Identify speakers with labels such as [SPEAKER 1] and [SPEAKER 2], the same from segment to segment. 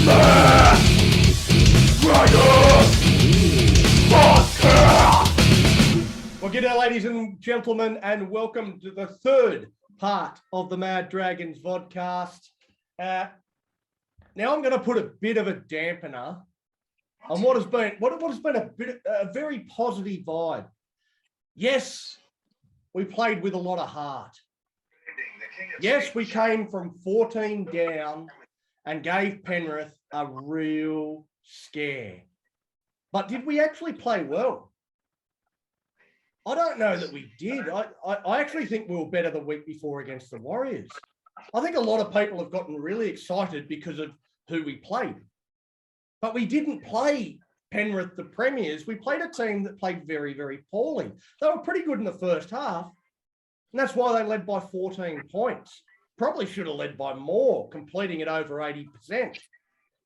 [SPEAKER 1] Well, g'day, ladies and gentlemen, and welcome to the third part of the Mad Dragons Vodcast. Now, I'm going to put a bit of a dampener on what has been a very positive vibe. Yes, we played with a lot of heart. Yes, we came from 14 down and gave Penrith a real scare. But did we actually play well? I don't know that we did. I actually think we were better the week before against the Warriors. I think a lot of people have gotten really excited because of who we played. But we didn't play Penrith, the Premiers. We played a team that played very, very poorly. They were pretty good in the first half, and that's why they led by 14 points. Probably should have led by more, completing it over 80%.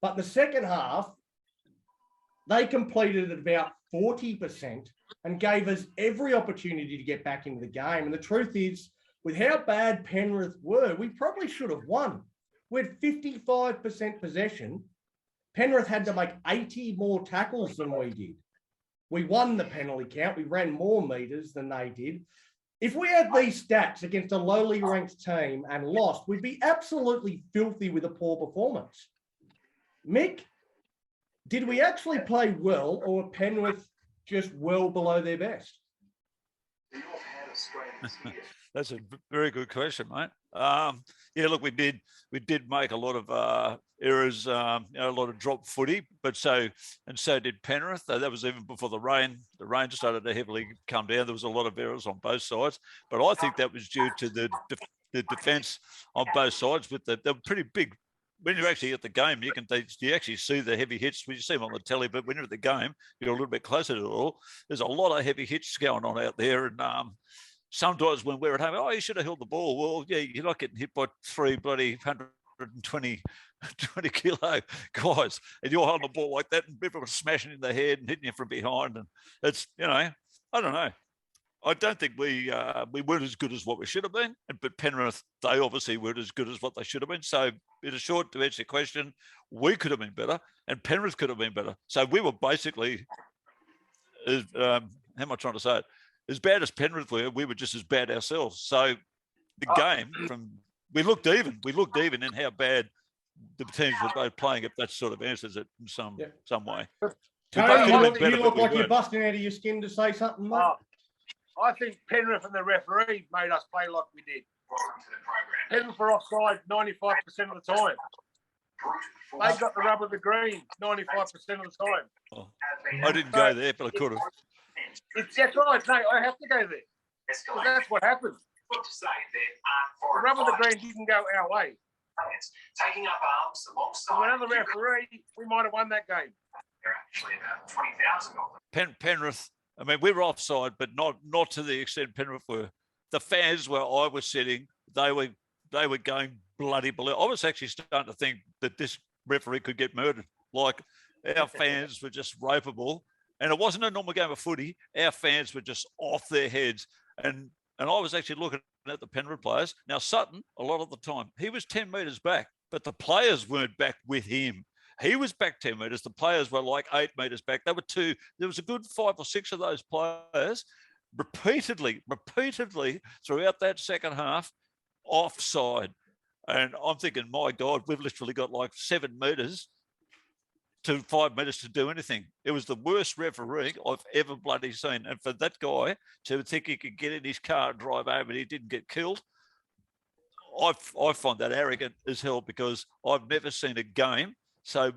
[SPEAKER 1] But the second half, they completed at about 40% and gave us every opportunity to get back into the game. And the truth is, with how bad Penrith were, we probably should have won. We had 55% possession. Penrith had to make 80 more tackles than we did. We won the penalty count. We ran more meters than they did. If we had these stats against a lowly ranked team and lost, we'd be absolutely filthy with a poor performance. Mick, did we actually play well, or were Penrith just well below their best?
[SPEAKER 2] That's a very good question, mate. Yeah, look, we did make a lot of errors, a lot of drop footy, but so did Penrith. That was even before the rain. The rain started to heavily come down. There was a lot of errors on both sides, but I think that was due to the defence on both sides. They were pretty big. When you're actually at the game, you actually see the heavy hits. You see them on the telly, but when you're at the game, you're a little bit closer to it all. There's a lot of heavy hits going on out there, and sometimes when we're at home, you should have held the ball. Well, yeah, you're not getting hit by three bloody 120 kilo guys, and you're holding the ball like that, and everyone's smashing in the head and hitting you from behind, and it's I don't know. I don't think we weren't as good as what we should have been, but Penrith, they obviously weren't as good as what they should have been. So, in a short, to answer your question, we could have been better, and Penrith could have been better. So we were basically, how am I trying to say it? As bad as Penrith were, we were just as bad ourselves. So the game, we looked even. We looked even in how bad the teams were both playing. If that sort of answers it in some way.
[SPEAKER 1] Tony, you look like you're busting out of your skin to say something, mate.
[SPEAKER 3] I think Penrith and the referee made us play like we did. Penrith were offside 95% of the time. They got the rub of the green 95% of the time.
[SPEAKER 2] Oh, I didn't go there, but I could have.
[SPEAKER 3] That's right. No, I have to go there. Because that's what happened. The rub of the green didn't go our way.
[SPEAKER 4] Taking up arms alongside.
[SPEAKER 3] With another referee, we might have won that game.
[SPEAKER 4] They're actually about $20,000.
[SPEAKER 2] Penrith. I mean, we were offside, but not to the extent Penrith were. The fans where I was sitting, they were going bloody balloon. I was actually starting to think that this referee could get murdered. Like, our fans were just ropeable, and it wasn't a normal game of footy. Our fans were just off their heads, and I was actually looking at the Penrith players. Now, Sutton, a lot of the time, he was 10 metres back, but the players weren't back with him. He was back 10 metres. The players were like 8 metres back. They were two. There was a good 5 or 6 of those players repeatedly throughout that second half offside. And I'm thinking, my God, we've literally got like 7 metres to 5 metres to do anything. It was the worst referee I've ever bloody seen. And for that guy to think he could get in his car and drive over and he didn't get killed, I find that arrogant as hell, because I've never seen a game so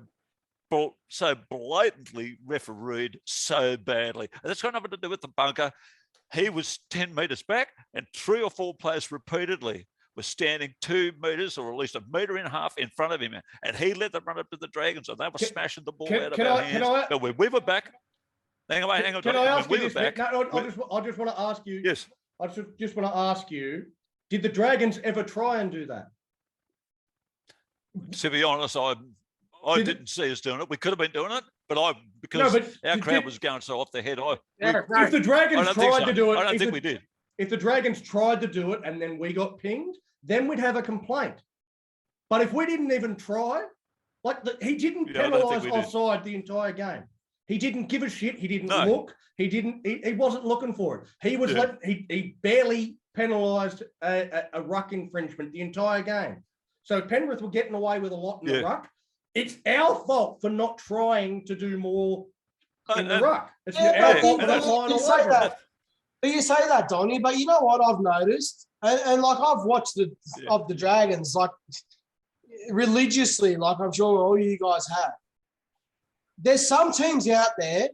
[SPEAKER 2] blatantly refereed so badly. And that's got nothing to do with the bunker. He was 10 metres back, and 3 or 4 players repeatedly were standing 2 metres or at least 1.5 metres in front of him. And he let them run up to the Dragons, and they were smashing the ball out of our hands. But when we were back, hang on.
[SPEAKER 1] Can I ask you this? I just want to ask you.
[SPEAKER 2] Yes.
[SPEAKER 1] I just want to ask you, did the Dragons ever try and do that?
[SPEAKER 2] To be honest, I didn't see us doing it. We could have been doing it, but our crowd was going so off their head.
[SPEAKER 1] If the Dragons tried to do it,
[SPEAKER 2] I don't think we did.
[SPEAKER 1] If the Dragons tried to do it and then we got pinged, then we'd have a complaint. But if we didn't even try, He didn't
[SPEAKER 2] Yeah, I don't think
[SPEAKER 1] penalise
[SPEAKER 2] we did.
[SPEAKER 1] offside the entire game. He didn't give a shit. He didn't
[SPEAKER 2] No.
[SPEAKER 1] look. He wasn't looking for it. He was he barely penalised a ruck infringement the entire game. So Penrith were getting away with a lot in the ruck. It's our fault for not trying to do more in the ruck. It's our fault for not lying all over it.
[SPEAKER 5] But you say that, Donny, but you know what I've noticed? And like I've watched of the Dragons, like religiously, like I'm sure all you guys have. There's some teams out there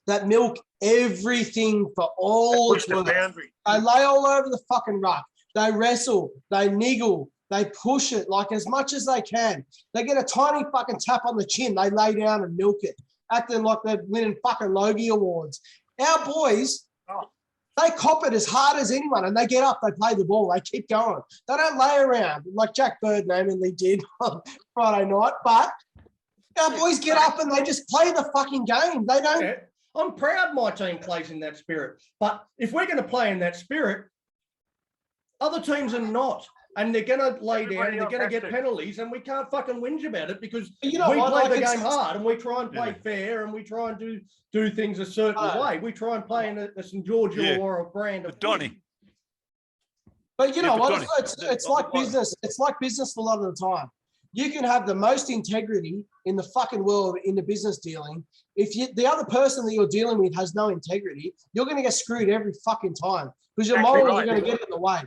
[SPEAKER 5] that milk everything for all it's worth. They lay all over the fucking ruck. They wrestle. They niggle. They push it like as much as they can. They get a tiny fucking tap on the chin. They lay down and milk it, acting like they're winning fucking Logie Awards. Our boys, they cop it as hard as anyone, and they get up, they play the ball, they keep going. They don't lay around like Jack Bird namely did on Friday night, but our boys get up and they just play the fucking game. They don't.
[SPEAKER 1] Yeah. I'm proud my team plays in that spirit. But if we're going to play in that spirit, other teams are not. And they're going to lay down and they're going to get penalties, and we can't fucking whinge about it because we play the game hard and we try and play fair and we try and do things a certain way. We try and play in a St. Georgia or a brand of
[SPEAKER 2] Donny.
[SPEAKER 5] But you know what? It's like business. It's like business a lot of the time. You can have the most integrity in the fucking world in the business dealing. If the other person that you're dealing with has no integrity, you're going to get screwed every fucking time because your morals are going to get in the way.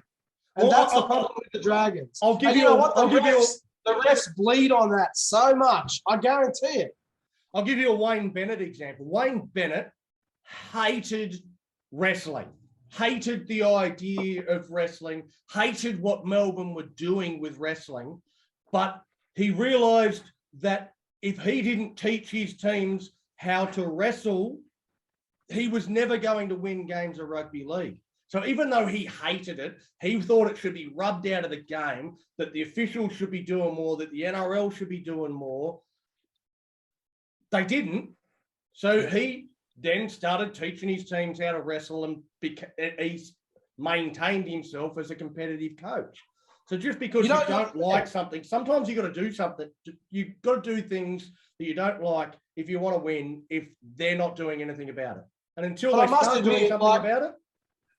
[SPEAKER 5] And that's the problem with the Dragons. The refs bleed on that so much. I guarantee it.
[SPEAKER 1] I'll give you a Wayne Bennett example. Wayne Bennett hated wrestling, hated the idea of wrestling, hated what Melbourne were doing with wrestling, but he realised that if he didn't teach his teams how to wrestle, he was never going to win games of rugby league. So even though he hated it, he thought it should be rubbed out of the game, that the officials should be doing more, that the NRL should be doing more. They didn't. So he then started teaching his teams how to wrestle, and he's maintained himself as a competitive coach. So just because you don't like something, sometimes you've got to do something. You've got to do things that you don't like if you want to win, if they're not doing anything about it. And until they start doing something about it.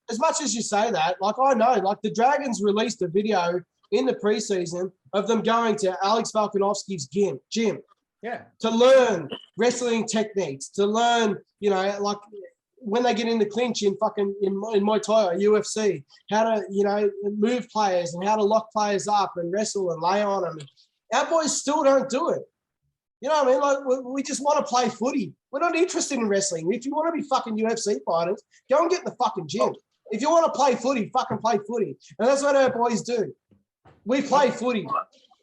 [SPEAKER 5] As much as you say that, like I know, like the Dragons released a video in the preseason of them going to Alex Volkanovski's gym to learn wrestling techniques, to learn, like when they get in the clinch in Muay Thai or UFC, how to, move players and how to lock players up and wrestle and lay on them. Our boys still don't do it. You know what I mean? Like we just want to play footy. We're not interested in wrestling. If you want to be fucking UFC fighters, go and get in the fucking gym. If you want to play footy, fucking play footy. And that's what our boys do. We play footy.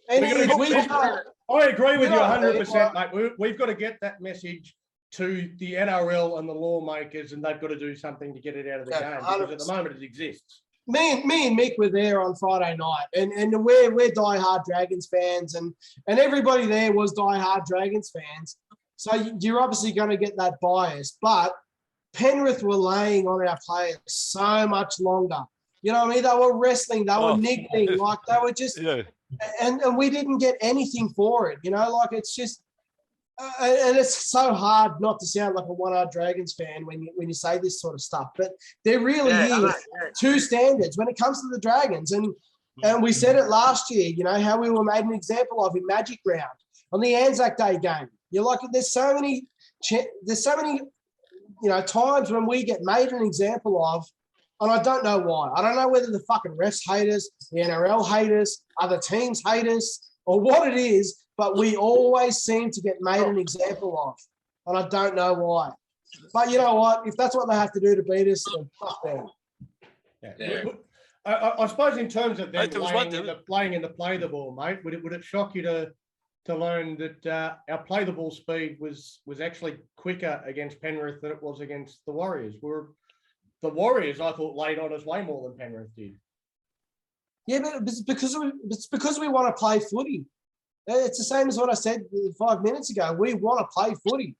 [SPEAKER 5] And
[SPEAKER 1] I agree with you 100%, mate. We've got to get that message to the NRL and the lawmakers, and they've got to do something to get it out of the game, because at the moment it exists.
[SPEAKER 5] Me and Mick were there on Friday night, and we're diehard Dragons fans, and everybody there was diehard Dragons fans. So you're obviously going to get that bias, but Penrith were laying on our players so much longer. You know what I mean? They were wrestling, they were niggling, like they were just, and we didn't get anything for it. Like it's just, and it's so hard not to sound like a one-eyed Dragons fan when you say this sort of stuff. But there really is two standards when it comes to the Dragons, and we said it last year. How we were made an example of in Magic Round on the Anzac Day game. You're like, there's so many. Times when we get made an example of, and I don't know why. I don't know whether the fucking refs hate us, the NRL hate us, other teams hate us, or what it is, but we always seem to get made an example of, and I don't know why. But you know what? If that's what they have to do to beat us, then fuck them.
[SPEAKER 1] Yeah. I suppose in terms of them playing in the play the ball, mate, would it shock you to learn that our play the ball speed was actually quicker against Penrith than it was against the Warriors? The Warriors, I thought, laid on us way more than Penrith did.
[SPEAKER 5] Yeah, but it's because we want to play footy. It's the same as what I said 5 minutes ago. We want to play footy.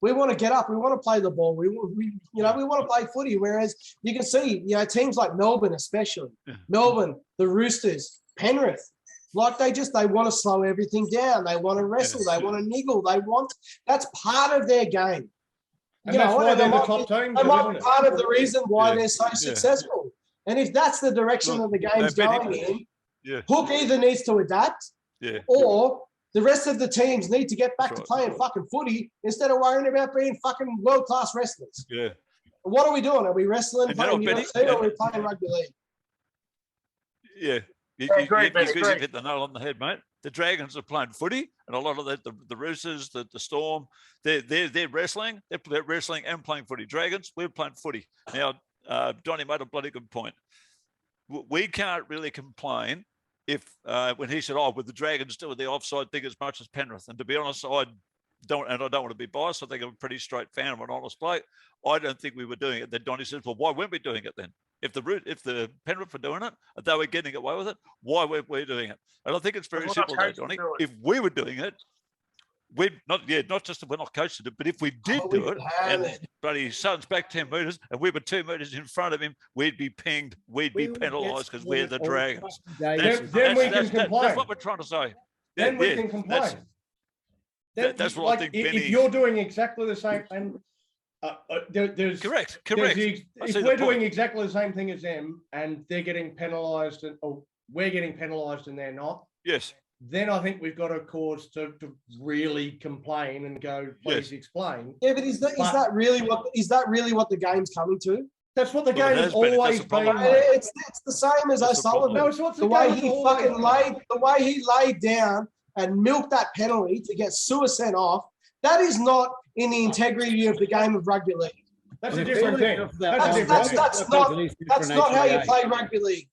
[SPEAKER 5] We want to get up. We want to play the ball. We want to play footy. Whereas you can see, teams like Melbourne, especially Melbourne, the Roosters, Penrith. Like they want to slow everything down. They want to wrestle. They want to niggle. That's part of their game.
[SPEAKER 1] And that's why they're the top team.
[SPEAKER 5] That might be part of the reason why they're so successful. And if that's the direction that the game's going in, Hook either needs to adapt or the rest of the teams need to get back to playing fucking footy instead of worrying about being fucking world-class wrestlers.
[SPEAKER 2] Yeah.
[SPEAKER 5] What are we doing? Are we wrestling, playing UFC, or are we playing rugby league?
[SPEAKER 2] Yeah. You hit the nail on the head, mate. The Dragons are playing footy, and a lot of the Roosters, the Storm, they're wrestling. They're wrestling and playing footy. Dragons, we're playing footy. Now, Donnie made a bloody good point. We can't really complain if when he said, "Oh, with the Dragons doing the offside thing as much as Penrith." And to be honest, I don't want to be biased. I think I'm a pretty straight fan of an honest bloke. I don't think we were doing it. Then Donnie says, "Well, why weren't we doing it then? If the Penrith were doing it, they were getting away with it. Why weren't we doing it?" And I think it's very simple, though, Donnie. If we were doing it, we'd not just that we're not coached to do it, but if we did do it, but his son's back 10 metres and we were 2 metres in front of him, we'd be pinged, we'd be penalised because we're the Dragons.
[SPEAKER 1] Then we can complain.
[SPEAKER 2] That's what we're trying to say.
[SPEAKER 1] Then we can complain.
[SPEAKER 2] That's what I think.
[SPEAKER 1] If you're doing exactly the same, and there's
[SPEAKER 2] correct.
[SPEAKER 1] If we're doing exactly the same thing as them, and they're getting penalised, or we're getting penalised, and they're not.
[SPEAKER 2] Yes.
[SPEAKER 1] Then I think we've got a cause to really complain and go, please explain.
[SPEAKER 5] Yeah, but is that really what the game's coming to?
[SPEAKER 1] That's what the game has always been.
[SPEAKER 5] It's the same as O'Sullivan.
[SPEAKER 1] No, the way
[SPEAKER 5] he laid down and milked that penalty to get Sewer sent off. That is not in the integrity of the game of rugby league.
[SPEAKER 1] That's a different thing.
[SPEAKER 5] That's not how you play rugby league.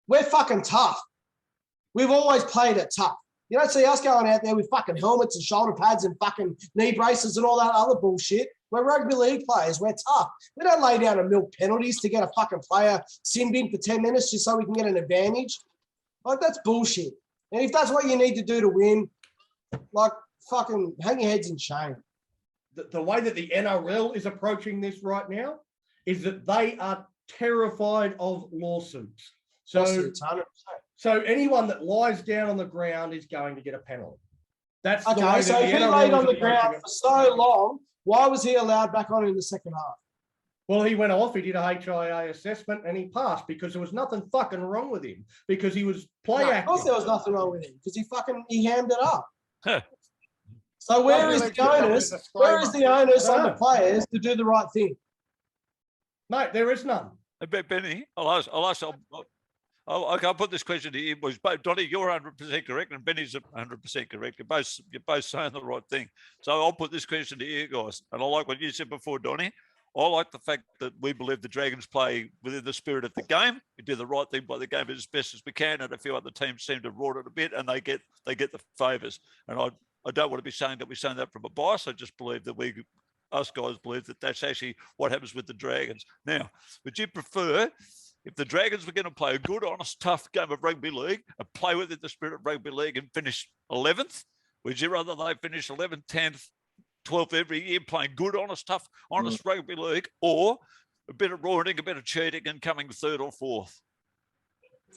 [SPEAKER 5] We're fucking tough. We've always played it tough. You don't see us going out there with fucking helmets and shoulder pads and fucking knee braces and all that other bullshit. We're rugby league players. We're tough. We don't lay down and milk penalties to get a fucking player sin bin for 10 minutes just so we can get an advantage. Like, that's bullshit. And if that's what you need to do to win, like, fucking hang your heads in shame.
[SPEAKER 1] The way that the NRL is approaching this right now is that they are terrified of lawsuits. So anyone that lies down on the ground is going to get a penalty. That's okay. The way
[SPEAKER 5] so if he laid on the ground for so long, why was he allowed back on in the second half?
[SPEAKER 1] Well, he went off. He did a HIA assessment and he passed because there was nothing fucking wrong with him because he was active.
[SPEAKER 5] Of course, there was nothing wrong with him because he hammed it up. So where is the onus? Where is the onus on the players to do the right thing?
[SPEAKER 1] Mate, there is none.
[SPEAKER 2] Benny, I'll put this question to you. Donnie, you're 100% correct, and Benny's 100% correct. You're both saying the right thing. So I'll put this question to you guys. And I like what you said before, Donnie. I like the fact that we believe the Dragons play within the spirit of the game. We do the right thing by the game as best as we can, and a few other teams seem to rot it a bit, and they get the favours. And I don't want to be saying that we're saying that from a bias. I just believe that us guys believe that that's actually what happens with the Dragons. Now, would you prefer, if the Dragons were going to play a good, honest, tough game of rugby league and play within the spirit of rugby league and finish 11th, would you rather they finish 11th, 10th, 12th every year playing good, honest, tough, honest rugby league, or a bit of roaring, a bit of cheating and coming 3rd or 4th?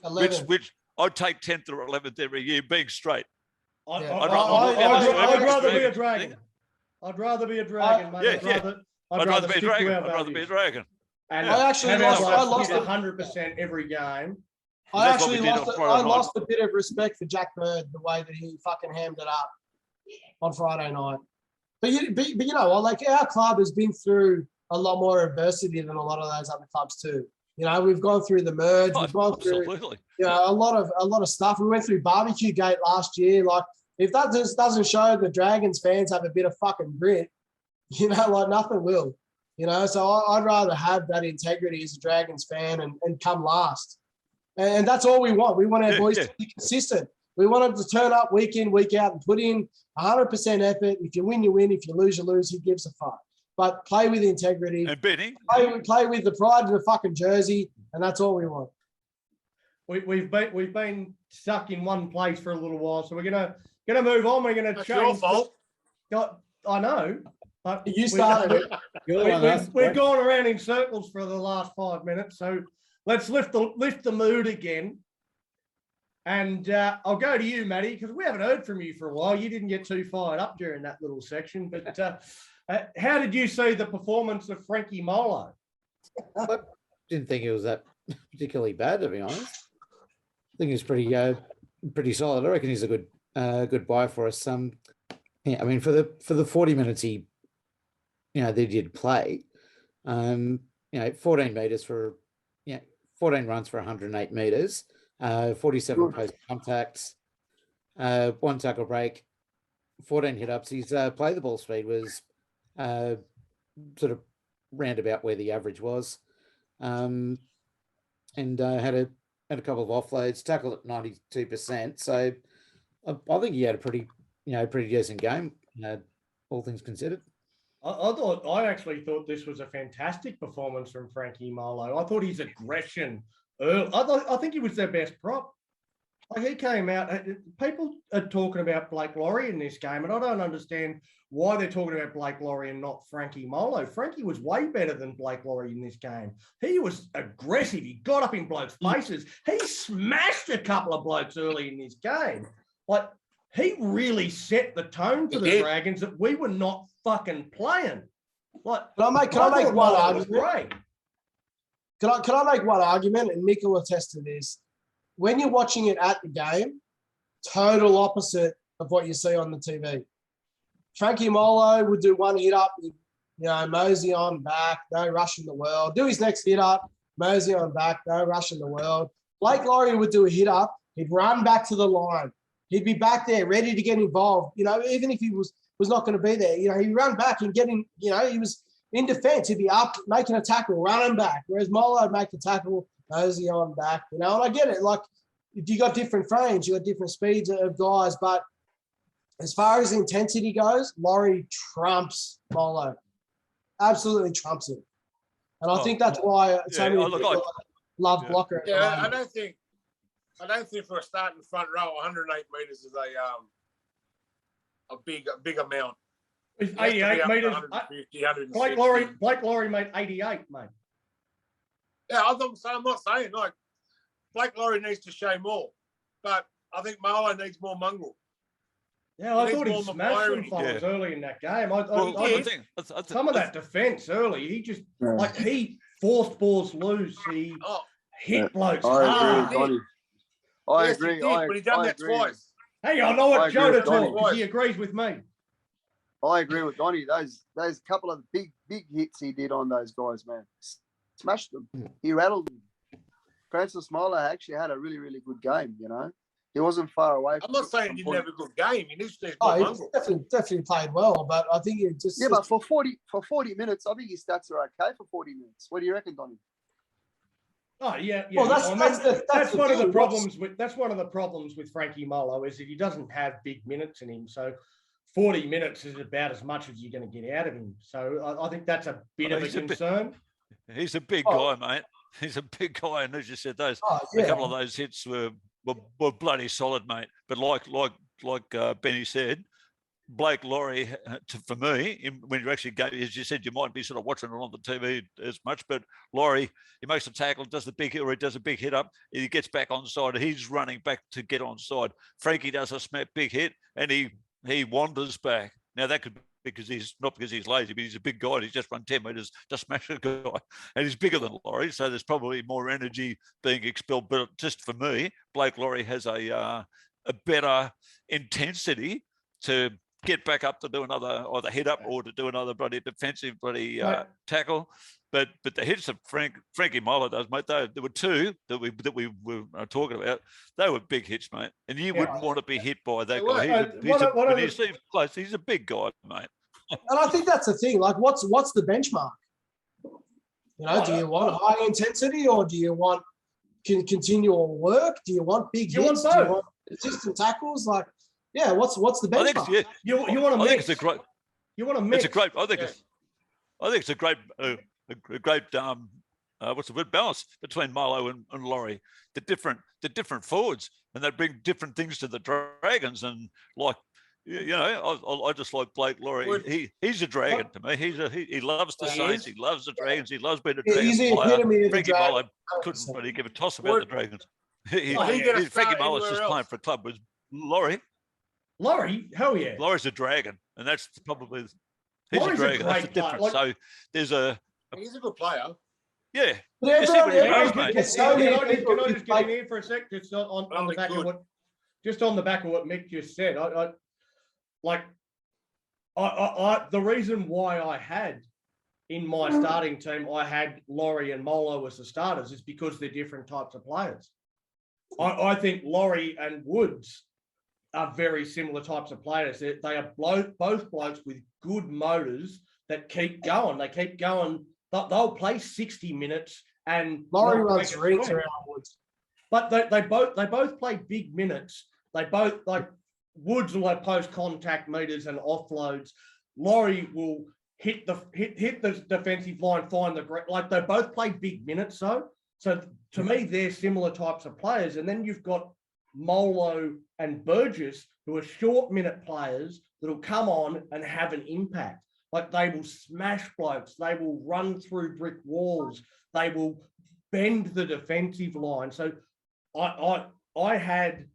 [SPEAKER 5] 11th.
[SPEAKER 2] Which I'd take 10th or 11th every year, being straight.
[SPEAKER 1] I'd rather be a Dragon. I'd rather be a Dragon, mate.
[SPEAKER 2] I'd rather be a Dragon. I'd rather be a Dragon.
[SPEAKER 1] And
[SPEAKER 5] I actually lost
[SPEAKER 1] 100% every game.
[SPEAKER 5] I lost a bit of respect for Jack Bird, the way that he fucking hammed it up on Friday night. But you know what? Like, our club has been through a lot more adversity than a lot of those other clubs too. You know, we've gone through the merge. We've gone through, a lot of stuff. We went through Barbecue Gate last year. Like, if that just doesn't show the Dragons fans have a bit of fucking grit, you know, like, nothing will. You know, so I'd rather have that integrity as a Dragons fan and come last. And that's all we want. We want our boys to be consistent. We want them to turn up week in, week out and put in 100% effort. If you win, you win. If you lose, you lose. Who gives a fuck? But play with integrity.
[SPEAKER 2] And Benny.
[SPEAKER 5] Play with the pride of the fucking jersey, and that's all we want.
[SPEAKER 1] We've been stuck in one place for a little while, so we're gonna move on. We're gonna change.
[SPEAKER 3] Your fault.
[SPEAKER 1] I know.
[SPEAKER 5] You started it.
[SPEAKER 1] We're going around in circles for the last 5 minutes, so let's lift the mood again. And I'll go to you, Matty, because we haven't heard from you for a while. You didn't get too fired up during that little section. But how did you see the performance of Frankie Molo?
[SPEAKER 6] I didn't think it was that particularly bad, to be honest. I think he's pretty solid. I reckon he's a good buy for us. Yeah, I mean, for the 40 minutes they did play, 14 meters for 14 runs for 108 meters, 47 post contacts, 1 tackle break, 14 hit ups. His play the ball speed was sort of round about where the average was, and had a couple of offloads, tackled at 92%. So I think he had a pretty decent game, all things considered.
[SPEAKER 1] I actually thought this was a fantastic performance from Frankie Molo. I thought his aggression early, I think he was their best prop. Like, he came out, people are talking about Blake Laurie in this game, and I don't understand why they're talking about Blake Laurie and not Frankie Molo. Frankie was way better than Blake Laurie in this game. He was aggressive. He got up in blokes' faces. He smashed a couple of blokes early in this game. Like, he really set the tone for the Dragons that we were not fucking playing. Like,
[SPEAKER 5] Can I make one argument?
[SPEAKER 1] Great.
[SPEAKER 5] Can I make one argument? And Mika will attest to this. When you're watching it at the game, total opposite of what you see on the TV. Frankie Molo would do one hit up, mosey on back, no rush in the world. Do his next hit up, mosey on back, no rush in the world. Blake Laurie would do a hit up, he'd run back to the line. He'd be back there ready to get involved. Even if he was not going to be there, he'd run back and get in, he was in defense. He'd be up, making a tackle, running back. Whereas Molo would make the tackle, mosey on back, and I get it. Like, if you got different frames, you got different speeds of guys, but as far as intensity goes, Laurie trumps Molo. Absolutely trumps him. And I think that's why so many people love Blocker.
[SPEAKER 3] Yeah, I don't think for a starting front row, 108 meters is a big amount.
[SPEAKER 1] It's 88 meters.
[SPEAKER 3] 150,
[SPEAKER 1] Blake Laurie made 88, mate.
[SPEAKER 3] Yeah, I'm not saying like Blake Laurie needs to show more, but I think Molo needs more mongrel.
[SPEAKER 1] Yeah, I thought he smashed some fellas early in that game. Some of that defence early, he just he forced balls loose. He hit blokes hard.
[SPEAKER 3] I agree. But he done that twice.
[SPEAKER 1] Hey, I know what Joe to talk because he agrees with me.
[SPEAKER 7] I agree with Donnie. Those couple of big hits he did on those guys, man, smashed them. He rattled them. Francis Molo actually had a really, really good game. He wasn't far away.
[SPEAKER 3] I'm not saying he didn't have a good game. He needs to.
[SPEAKER 5] He definitely played well, but I think it just
[SPEAKER 7] but for 40 minutes, I think his stats are okay for 40 minutes. What do you reckon, Donnie?
[SPEAKER 1] Oh yeah.
[SPEAKER 5] Well, that's
[SPEAKER 1] one of the problems with Frankie Molo is that he doesn't have big minutes in him. So 40 minutes is about as much as you're going to get out of him. So I think that's a bit of a concern.
[SPEAKER 2] He's a big guy, mate. He's a big guy, and as you said, a couple of those hits were bloody solid, mate. But like Benny said, Blake Laurie, for me, when you actually go, as you said, you might be sort of watching it on the TV as much, but Laurie, he makes a tackle, does a big hit up, he gets back onside, he's running back to get onside. Frankie does a big hit, and he wanders back. Now that could be because he's lazy, but he's a big guy. He's just run 10 meters, just smashed a guy, and he's bigger than Laurie, so there's probably more energy being expelled. But just for me, Blake Laurie has a better intensity to get back up to do another either hit up or to do another bloody defensive tackle. But the hits that Frankie Molo does, mate, there were two that we were talking about. They were big hits, mate, and you wouldn't want to be hit by that guy. He's a big guy, mate.
[SPEAKER 5] And I think that's the thing. Like, what's the benchmark? Do you want high intensity or do you want continual work? Do you want big hits? Do you want consistent tackles? Like, what's the benchmark?
[SPEAKER 1] You want to mix.
[SPEAKER 5] You want to mix.
[SPEAKER 2] It's a great. I think it's a great. A great balance between Molo and Laurie. The different forwards, and they bring different things to the Dragons. And I just like Blake Laurie. He's a Dragon to me. He loves the Saints. He loves the Dragons. He loves being a Dragon.
[SPEAKER 5] He's the epitome of the
[SPEAKER 2] Frankie
[SPEAKER 5] Dragon.
[SPEAKER 2] Molo couldn't really give a toss about the Dragons. He,
[SPEAKER 3] Oh, he gonna
[SPEAKER 2] Frankie
[SPEAKER 3] start
[SPEAKER 2] Mullis
[SPEAKER 3] anywhere
[SPEAKER 2] just
[SPEAKER 3] else?
[SPEAKER 2] playing for a club was Laurie.
[SPEAKER 1] Laurie, hell yeah.
[SPEAKER 2] Laurie's a dragon, and that's probably he's
[SPEAKER 1] Laurie's
[SPEAKER 2] a
[SPEAKER 1] a
[SPEAKER 2] dragon. That's the
[SPEAKER 1] great player.
[SPEAKER 2] difference.
[SPEAKER 1] Like-
[SPEAKER 2] So there's a
[SPEAKER 3] He's a good player.
[SPEAKER 2] yeah.
[SPEAKER 5] But
[SPEAKER 2] You see what he
[SPEAKER 5] everyone-
[SPEAKER 2] does,
[SPEAKER 1] Can,
[SPEAKER 2] mate.
[SPEAKER 5] There's so many people
[SPEAKER 1] can I
[SPEAKER 5] who
[SPEAKER 1] just get in
[SPEAKER 5] play-
[SPEAKER 1] here for a sec? Just on the
[SPEAKER 3] Only
[SPEAKER 1] back
[SPEAKER 3] good.
[SPEAKER 1] of what, just on the back of what Mick just said. The reason why I had in my starting team, I had Laurie and Molo as the starters is because they're different types of players. I think Laurie and Woods are very similar types of players. They are both blokes with good motors that keep going. They keep going. They'll play 60 minutes and
[SPEAKER 5] Laurie
[SPEAKER 1] not
[SPEAKER 5] runs
[SPEAKER 1] break a
[SPEAKER 5] rings
[SPEAKER 1] sweat.
[SPEAKER 5] around Woods.
[SPEAKER 1] But they both play big minutes. They both like Woods will have post contact meters and offloads. Laurie will hit the defensive line, find the like they both play big minutes. So to me, they're similar types of players. And then you've got Molo and Burgess, who are short minute players that'll come on and have an impact. Like they will smash blokes, they will run through brick walls, they will bend the defensive line. So I had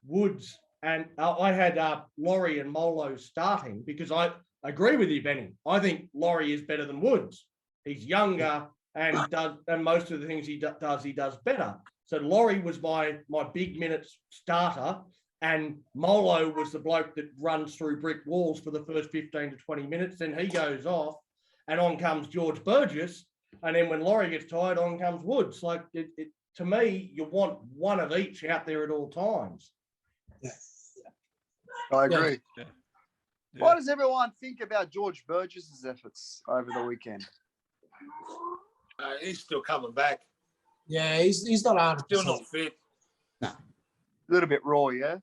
[SPEAKER 1] Woods and I had Laurie and Molo starting because I agree with you, Benny. I think Laurie is better than Woods. He's younger and most of the things he does better. So Laurie was my big minutes starter, and Molo was the bloke that runs through brick walls for the first 15 to 20 minutes. Then he goes off, and on comes George Burgess. And then when Laurie gets tired, on comes Woods. Like to me, you want one of each out there at all times.
[SPEAKER 7] I agree.
[SPEAKER 2] Yeah.
[SPEAKER 7] What does everyone think about George Burgess's efforts over the weekend?
[SPEAKER 3] He's still coming back.
[SPEAKER 5] Yeah, he's not 100%.
[SPEAKER 3] Still not fit.
[SPEAKER 7] A little bit raw, yeah?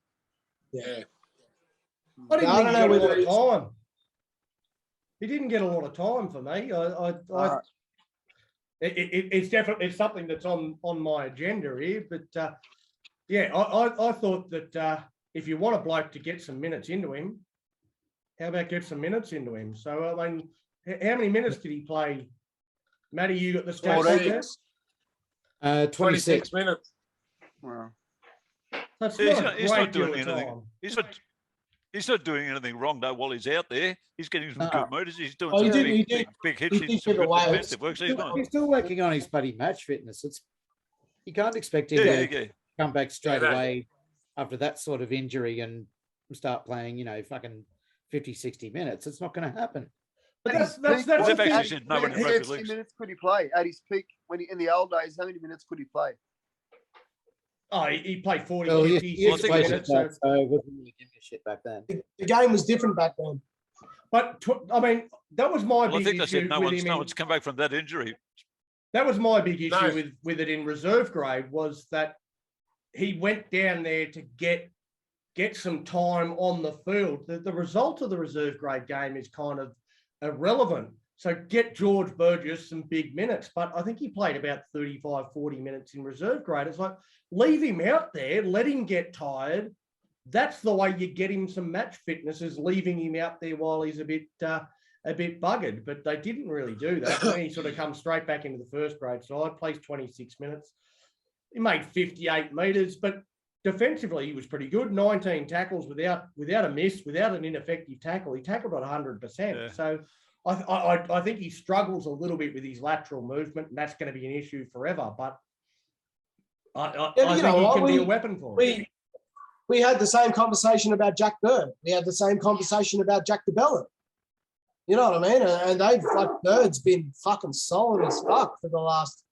[SPEAKER 3] Yeah.
[SPEAKER 1] I didn't
[SPEAKER 5] I
[SPEAKER 1] think
[SPEAKER 5] don't
[SPEAKER 1] he
[SPEAKER 5] know
[SPEAKER 1] got a
[SPEAKER 5] whether
[SPEAKER 1] lot of
[SPEAKER 5] it's-
[SPEAKER 1] time. He didn't get a lot of time for me. It's definitely something that's on my agenda here. But I thought that if you want a bloke to get some minutes into him, how about get some minutes into him? So I mean, how many minutes did he play? Matty, you got the stats there?
[SPEAKER 6] 26.
[SPEAKER 3] minutes.
[SPEAKER 7] Well,
[SPEAKER 1] That's
[SPEAKER 2] He's
[SPEAKER 1] not
[SPEAKER 2] not-
[SPEAKER 1] a
[SPEAKER 2] he's
[SPEAKER 1] great
[SPEAKER 2] not doing
[SPEAKER 1] deal of
[SPEAKER 2] anything.
[SPEAKER 1] time.
[SPEAKER 2] He's not doing anything wrong though while he's out there. He's getting some
[SPEAKER 6] No.
[SPEAKER 2] good motors. He's doing
[SPEAKER 5] Oh,
[SPEAKER 2] some
[SPEAKER 5] he did-
[SPEAKER 2] big hits.
[SPEAKER 5] he did
[SPEAKER 2] He's some
[SPEAKER 5] give
[SPEAKER 2] good
[SPEAKER 5] away.
[SPEAKER 2] defensive work. So he's not.
[SPEAKER 6] He's still working on his bloody match fitness. You can't expect him
[SPEAKER 2] Yeah,
[SPEAKER 6] to
[SPEAKER 2] yeah.
[SPEAKER 6] come back straight
[SPEAKER 3] Yeah, no.
[SPEAKER 6] away after that sort of injury and start playing, fucking 50, 60 minutes. It's not going to happen.
[SPEAKER 1] But that's
[SPEAKER 2] They've
[SPEAKER 1] the
[SPEAKER 2] actually
[SPEAKER 1] thing.
[SPEAKER 2] said no one in
[SPEAKER 7] how
[SPEAKER 2] rugby
[SPEAKER 7] many
[SPEAKER 2] leagues.
[SPEAKER 7] minutes could he play at his peak when in the old days? How many minutes could he play?
[SPEAKER 1] Oh, he played 40,
[SPEAKER 6] Well,
[SPEAKER 1] 50,
[SPEAKER 6] he
[SPEAKER 1] 60
[SPEAKER 2] played
[SPEAKER 1] minutes.
[SPEAKER 6] that,
[SPEAKER 1] So,
[SPEAKER 6] so it wasn't really giving a shit back then.
[SPEAKER 5] The game was different back then.
[SPEAKER 1] but I mean, that was my
[SPEAKER 2] Well, I
[SPEAKER 1] big
[SPEAKER 2] think they
[SPEAKER 1] issue
[SPEAKER 2] said no
[SPEAKER 1] with him.
[SPEAKER 2] one's come back from that injury.
[SPEAKER 1] That was my big issue
[SPEAKER 3] No.
[SPEAKER 1] with it in reserve grade was that he went down there to get some time on the field. The result of the reserve grade game is kind of irrelevant. So get George Burgess some big minutes, but I think he played about 35, 40 minutes in reserve grade. It's like, leave him out there, let him get tired. That's the way you get him some match fitness, is leaving him out there while he's a bit buggered. But they didn't really do that. Then he sort of comes straight back into the first grade side, plays 26 minutes. He made 58 metres, but defensively he was pretty good. 19 tackles without a miss, without an ineffective tackle. He tackled at 100%.
[SPEAKER 2] Yeah.
[SPEAKER 1] So I think he struggles a little bit with his lateral movement, and that's going to be an issue forever. But I think he can be a weapon for him.
[SPEAKER 5] We had the same conversation about Jack Bird. We had the same conversation about Jack DeBellin. You know what I mean? And they've, like, Bird's been fucking solid as fuck for the last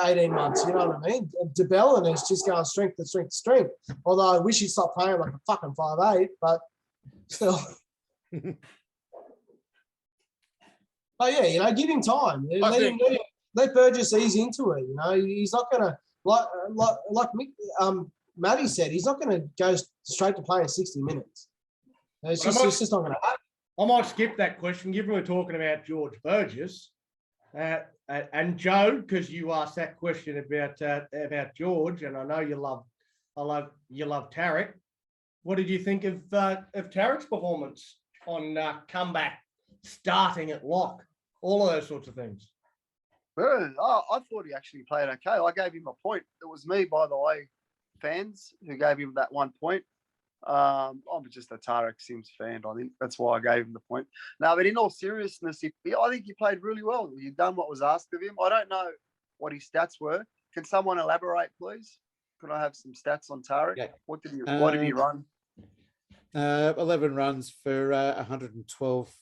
[SPEAKER 5] 18 months. You know what I mean? And DeBellin is just going strength to strength to strength. Although I wish he'd stop playing like a fucking 5'8", but still. But yeah, give him time. Let Burgess ease into it. He's not going to, like Matty said, he's not going to go straight to playing 60 minutes. It's just not going to happen.
[SPEAKER 1] I might skip that question, given we're talking about George Burgess. And Joe, because you asked that question about George, and I know you love Tarek. What did you think of Tarek's performance on comeback, starting at lock, all of those sorts of things?
[SPEAKER 7] Well, I thought he actually played okay. I gave him a point. It was me, by the way, fans who gave him that 1 point. I'm just a Tarek Sims fan. I think that's why I gave him the point. No, but in all seriousness, I think he played really well. He done what was asked of him. I don't know what his stats were. Can someone elaborate, please? Could I have some stats on Tarek?
[SPEAKER 6] Yeah.
[SPEAKER 7] What did he run?
[SPEAKER 6] 11 runs for 112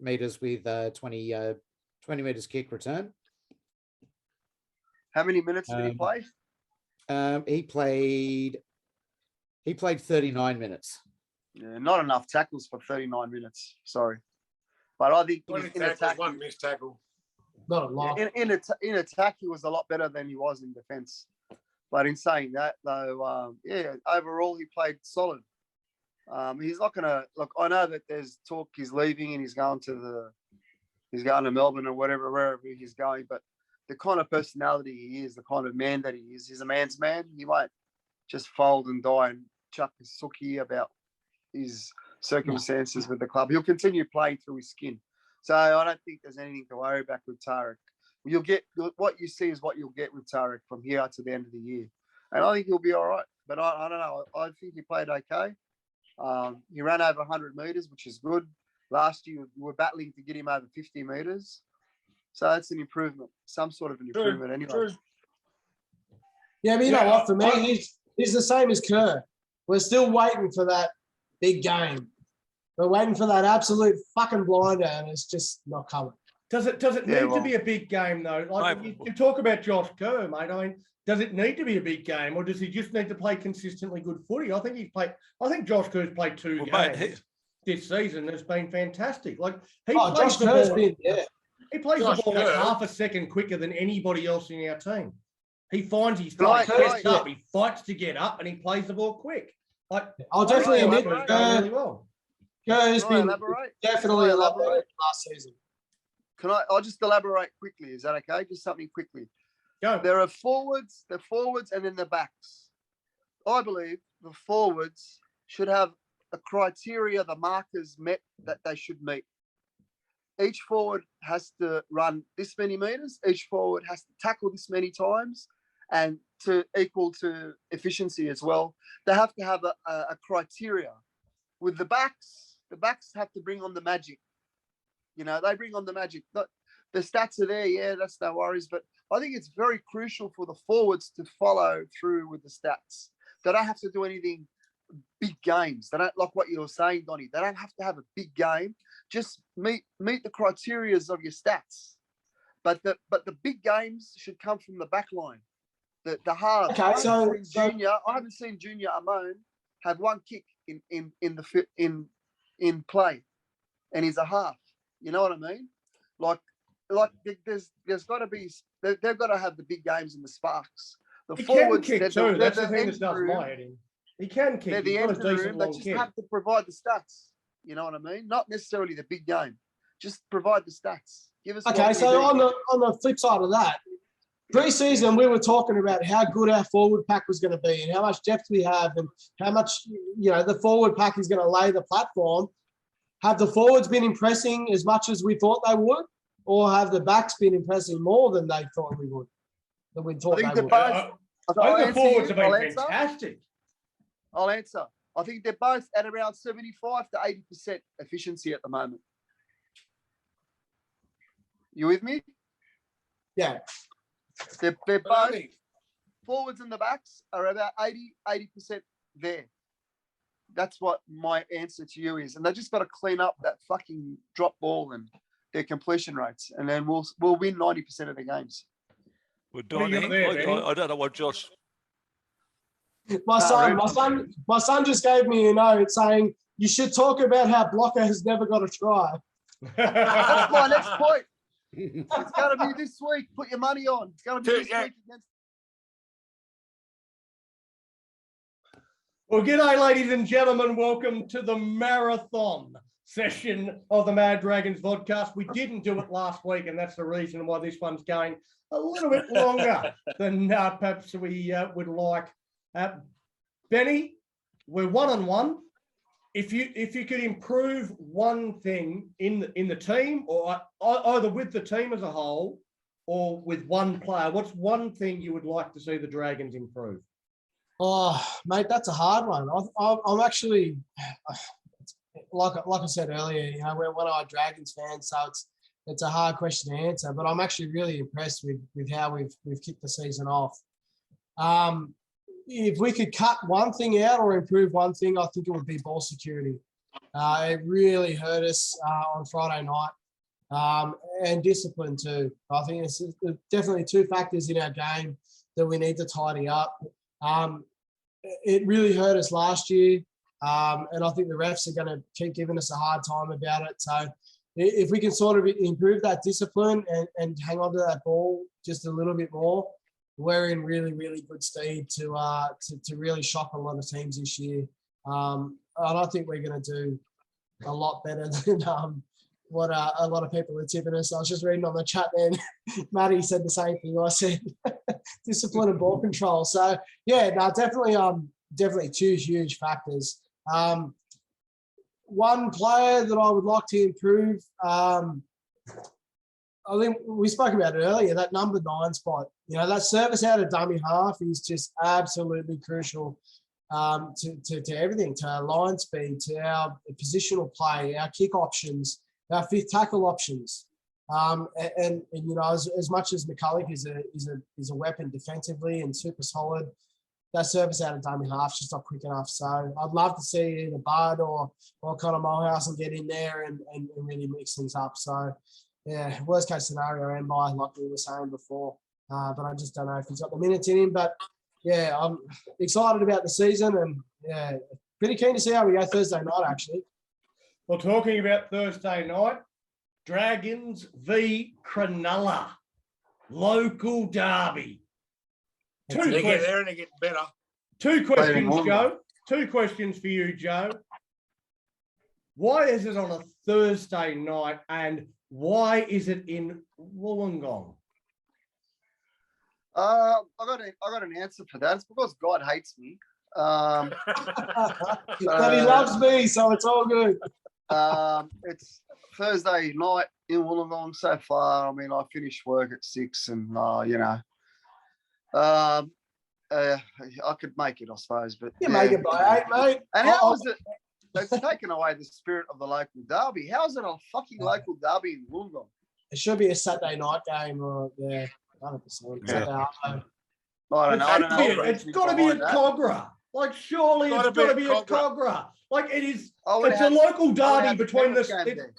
[SPEAKER 6] meters with 20 meters kick return.
[SPEAKER 7] How many minutes did he play?
[SPEAKER 6] He played 39 minutes.
[SPEAKER 7] Yeah, not enough tackles for 39 minutes. Sorry, but I think in attack,
[SPEAKER 3] one missed tackle.
[SPEAKER 5] Not a lot.
[SPEAKER 7] in attack, he was a lot better than he was in defence. But in saying that, though, overall he played solid. He's not gonna look. I know that there's talk he's leaving and he's going to Melbourne or wherever he's going. But the kind of personality he is, the kind of man that he is, he's a man's man. He won't just fold and die and chuck a sookie about his circumstances with the club. He'll continue playing through his skin. So I don't think there's anything to worry about with Tarek. You'll get what you see is what you'll get with Tarek from here to the end of the year, and I think he'll be all right. But I don't know. I think he played okay. He ran over 100 meters, which is good. Last year we were battling to get him over 50 meters, so that's an improvement, some sort of an improvement anyway.
[SPEAKER 3] True.
[SPEAKER 5] Yeah, but you know what? For me, he's the same as Kerr. We're still waiting for that big game. We're waiting for that absolute fucking blinder, and it's just not coming.
[SPEAKER 1] Does it need to be a big game though? Like you talk about Josh Kerr, mate. I mean, does it need to be a big game, or does he just need to play consistently good footy? I think Josh Kerr's played two games this season. Has been fantastic. Like he plays the ball. He plays the ball like half a second quicker than anybody else in our team. He finds his place, gets up, he fights to get up, and he plays the ball quick. Like
[SPEAKER 5] I'll definitely admit
[SPEAKER 1] really well.
[SPEAKER 5] Kerr has been definitely a lot better last season.
[SPEAKER 7] I'll just elaborate quickly. Is that okay? Just something quickly.
[SPEAKER 1] Go.
[SPEAKER 7] There are forwards, and then the backs. I believe the forwards should have a criteria the markers met that they should meet. Each forward has to run this many meters. Each forward has to tackle this many times, and to equal to efficiency as well. They have to have a criteria. With the backs have to bring on the magic. You know, they bring on the magic. The stats are there, yeah, that's no worries. But I think it's very crucial for the forwards to follow through with the stats. They don't have to do anything big games. They don't, like what you were saying, Donnie. They don't have to have a big game. Just meet the criteria of your stats. But the big games should come from the back line. The hard.
[SPEAKER 5] Okay,
[SPEAKER 7] I haven't seen Junior Amon have one kick in play, and he's a half. You know what I mean? Like there's got to be. They've got to have the big games and the sparks. The forwards
[SPEAKER 1] can kick too. That's the thing that does my head in. He can kick.
[SPEAKER 7] They're the end room. They just have to provide the stats. You know what I mean? Not necessarily the big game. Just provide the stats. Give us.
[SPEAKER 5] Okay, so on the flip side of that, pre-season we were talking about how good our forward pack was going to be and how much depth we have and how much the forward pack is going to lay the platform. Have the forwards been impressing as much as we thought they would, or have the backs been impressing more than they thought we would? Than we thought they would.
[SPEAKER 1] I think the forwards have been fantastic.
[SPEAKER 7] I'll answer. I think they're both at around 75 to 80% efficiency at the moment. You with me?
[SPEAKER 5] Yeah.
[SPEAKER 7] They're both forwards and the backs are about 80% there. That's what my answer to you is. And they just got to clean up that fucking drop ball and their completion rates. And then we'll win 90% of the games.
[SPEAKER 2] Well, Donnie, I don't know what Josh.
[SPEAKER 5] My son just gave me a note saying you should talk about how Blocker has never got a try.
[SPEAKER 7] That's my next point. It's going to be this week. Put your money on. It's going to be this week against.
[SPEAKER 1] Well, g'day, ladies and gentlemen. Welcome to the marathon session of the Mad Dragons Vodcast. We didn't do it last week, and that's the reason why this one's going a little bit longer than perhaps we would like. Benny, we're 1-on-1. If you could improve one thing in the team, or either with the team as a whole, or with one player, what's one thing you would like to see the Dragons improve?
[SPEAKER 5] Oh, mate, that's a hard one. I'm actually, like I said earlier, you know, we're one of our Dragons fans, so it's a hard question to answer. But I'm actually really impressed with how we've kicked the season off. If we could cut one thing out or improve one thing, I think it would be ball security. It really hurt us on Friday night, and discipline too. I think it's definitely two factors in our game that we need to tidy up. It really hurt us last year, and I think the refs are going to keep giving us a hard time about it. So if we can sort of improve that discipline and hang on to that ball just a little bit more, we're in really, really good stead to really shock a lot of teams this year. And I think we're going to do a lot better than what a lot of people are tipping us. I was just reading on the chat then, Matty said the same thing I said, discipline and ball control. So yeah, no, definitely two huge factors. One player that I would like to improve, I think we spoke about it earlier, that number 9 spot. You know, that service out of dummy half is just absolutely crucial to everything, to our line speed, to our positional play, our kick options, our fifth tackle options. And you know, as much as McCulloch is a weapon defensively and super solid, that service out of dummy half's just not quick enough. So I'd love to see either Bud or Connor Mulhouse and get in there and really mix things up. So yeah, worst case scenario, and by like we were saying before. But I just don't know if he's got the minutes in him. But yeah, I'm excited about the season, and yeah, pretty keen to see how we go Thursday night, actually.
[SPEAKER 1] Well, talking about Thursday night, Dragons v Cronulla, local derby.
[SPEAKER 3] They get there and they get better.
[SPEAKER 1] Two questions, Joe. Two questions for you, Joe. Why is it on a Thursday night, and why is it in Wollongong?
[SPEAKER 7] I got an answer for that. It's because God hates me.
[SPEAKER 5] But he loves me, so it's all good.
[SPEAKER 7] It's Thursday night in Wollongong so far. I mean, I finish work at 6 and, you know, I could make it, I suppose. But
[SPEAKER 5] you make it by 8, mate.
[SPEAKER 7] And how is it? They've taken away the spirit of the local derby. How is it a fucking local derby in Wollongong?
[SPEAKER 5] It should be a Saturday night game, or 100%.
[SPEAKER 7] Yeah. I don't know.
[SPEAKER 1] It's got to be at Cogra. Like, surely it's got to be at Cogra. Like, it is. It's a local derby between the.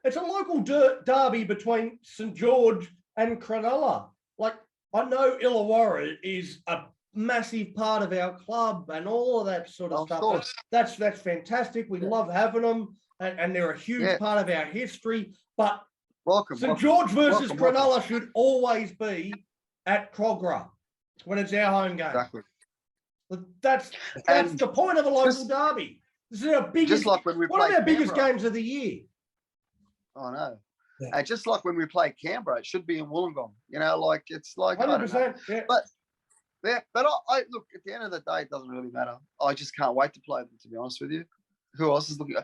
[SPEAKER 1] It's a local derby between St George and Cronulla. Like, I know Illawarra is a massive part of our club and all of that sort of stuff. That's fantastic. We love having them, and they're a huge part of our history. But St George versus Cronulla should always be at Cogra when it's our home game.
[SPEAKER 7] Exactly.
[SPEAKER 1] That's the point of a local derby. This is our biggest.
[SPEAKER 7] Like when we
[SPEAKER 1] one of our biggest games of the year.
[SPEAKER 7] I know. Yeah. And just like when we play Canberra, it should be in Wollongong. You know, like it's like
[SPEAKER 1] 100%. Yeah.
[SPEAKER 7] But I look, at the end of the day, it doesn't really matter. I just can't wait to play them, to be honest with you. Who else is looking?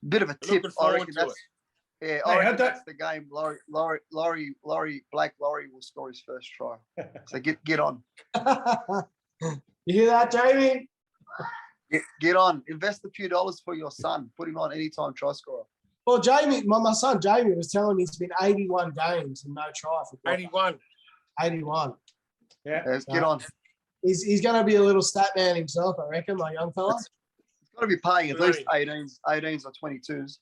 [SPEAKER 7] Bit of a tip. I reckon that's that's the game. Blake Laurie will score his first try. So get on.
[SPEAKER 5] You hear that, Jamie?
[SPEAKER 7] Get on. Invest a few dollars for your son. Put him on anytime try scorer.
[SPEAKER 5] Well, Jamie, my son Jamie was telling me it's been 81 games and no try for
[SPEAKER 3] 81.
[SPEAKER 5] 81.
[SPEAKER 7] Yeah, get on.
[SPEAKER 5] He's going to be a little stat man himself, I reckon, my young fella.
[SPEAKER 7] He's got to be paying at least 18s or 22s.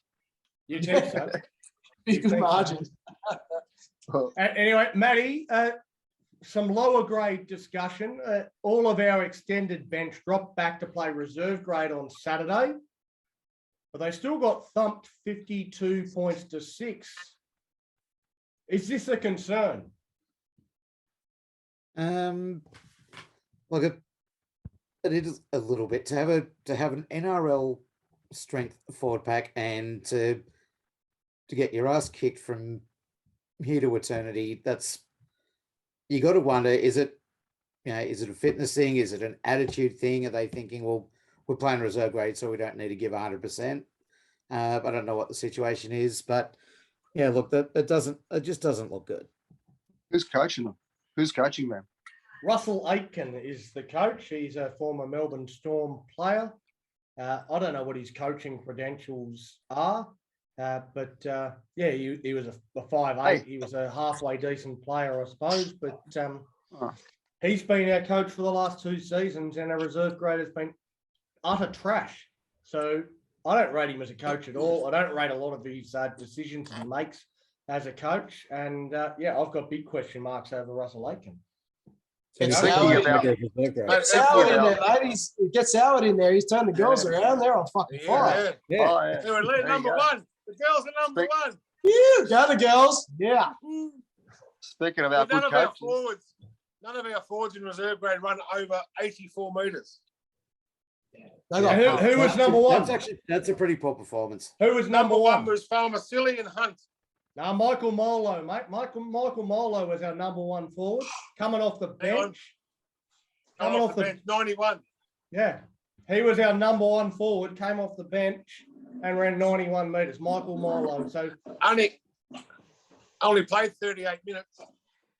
[SPEAKER 1] You think so?
[SPEAKER 5] Big good margins.
[SPEAKER 1] Anyway, Matty, some lower grade discussion. All of our extended bench dropped back to play reserve grade on Saturday, but they still got thumped 52 points to 6. Is this a concern?
[SPEAKER 6] Look, it is a little bit to have an NRL strength forward pack and to get your ass kicked from here to eternity. That's, you got to wonder, is it a fitness thing? Is it an attitude thing? Are they thinking, well, we're playing reserve grade, so we don't need to give 100%? I don't know what the situation is, but yeah, look, it just doesn't look good.
[SPEAKER 7] Who's coaching them? Who's coaching them?
[SPEAKER 1] Russell Aitken is the coach. He's a former Melbourne Storm player. I don't know what his coaching credentials are, but yeah, he was a 5'8". He was a halfway decent player, I suppose. But he's been our coach for the last 2 seasons, and our reserve grade has been utter trash. So I don't rate him as a coach at all. I don't rate a lot of his decisions he makes as a coach. And yeah, I've got big question marks over Russell Aitken.
[SPEAKER 5] Gets
[SPEAKER 7] Speaking
[SPEAKER 5] Howard,
[SPEAKER 7] about-
[SPEAKER 5] gets Howard in there, mate. It gets Howard in there. He's turned the girls around. They're on fucking fire.
[SPEAKER 3] Yeah.
[SPEAKER 7] Oh, yeah.
[SPEAKER 3] They were
[SPEAKER 7] There you
[SPEAKER 3] number
[SPEAKER 7] go.
[SPEAKER 3] 1. The girls are number 1.
[SPEAKER 5] Yeah, go the girls. Yeah.
[SPEAKER 7] Speaking about good coaches.
[SPEAKER 3] None of our forwards in reserve grade run over 84 metres.
[SPEAKER 5] They got
[SPEAKER 1] Who was number 1?
[SPEAKER 6] That's a pretty poor performance.
[SPEAKER 1] Who was number 1?
[SPEAKER 3] Was Farmer-Silly and Hunt.
[SPEAKER 1] Now, Michael Molo, mate. Michael Molo was our number 1 forward, coming off the bench.
[SPEAKER 3] Coming off the bench, 91.
[SPEAKER 1] Yeah. He was our number 1 forward, came off the bench and ran 91 metres. Michael Molo. So
[SPEAKER 3] only played 38 minutes.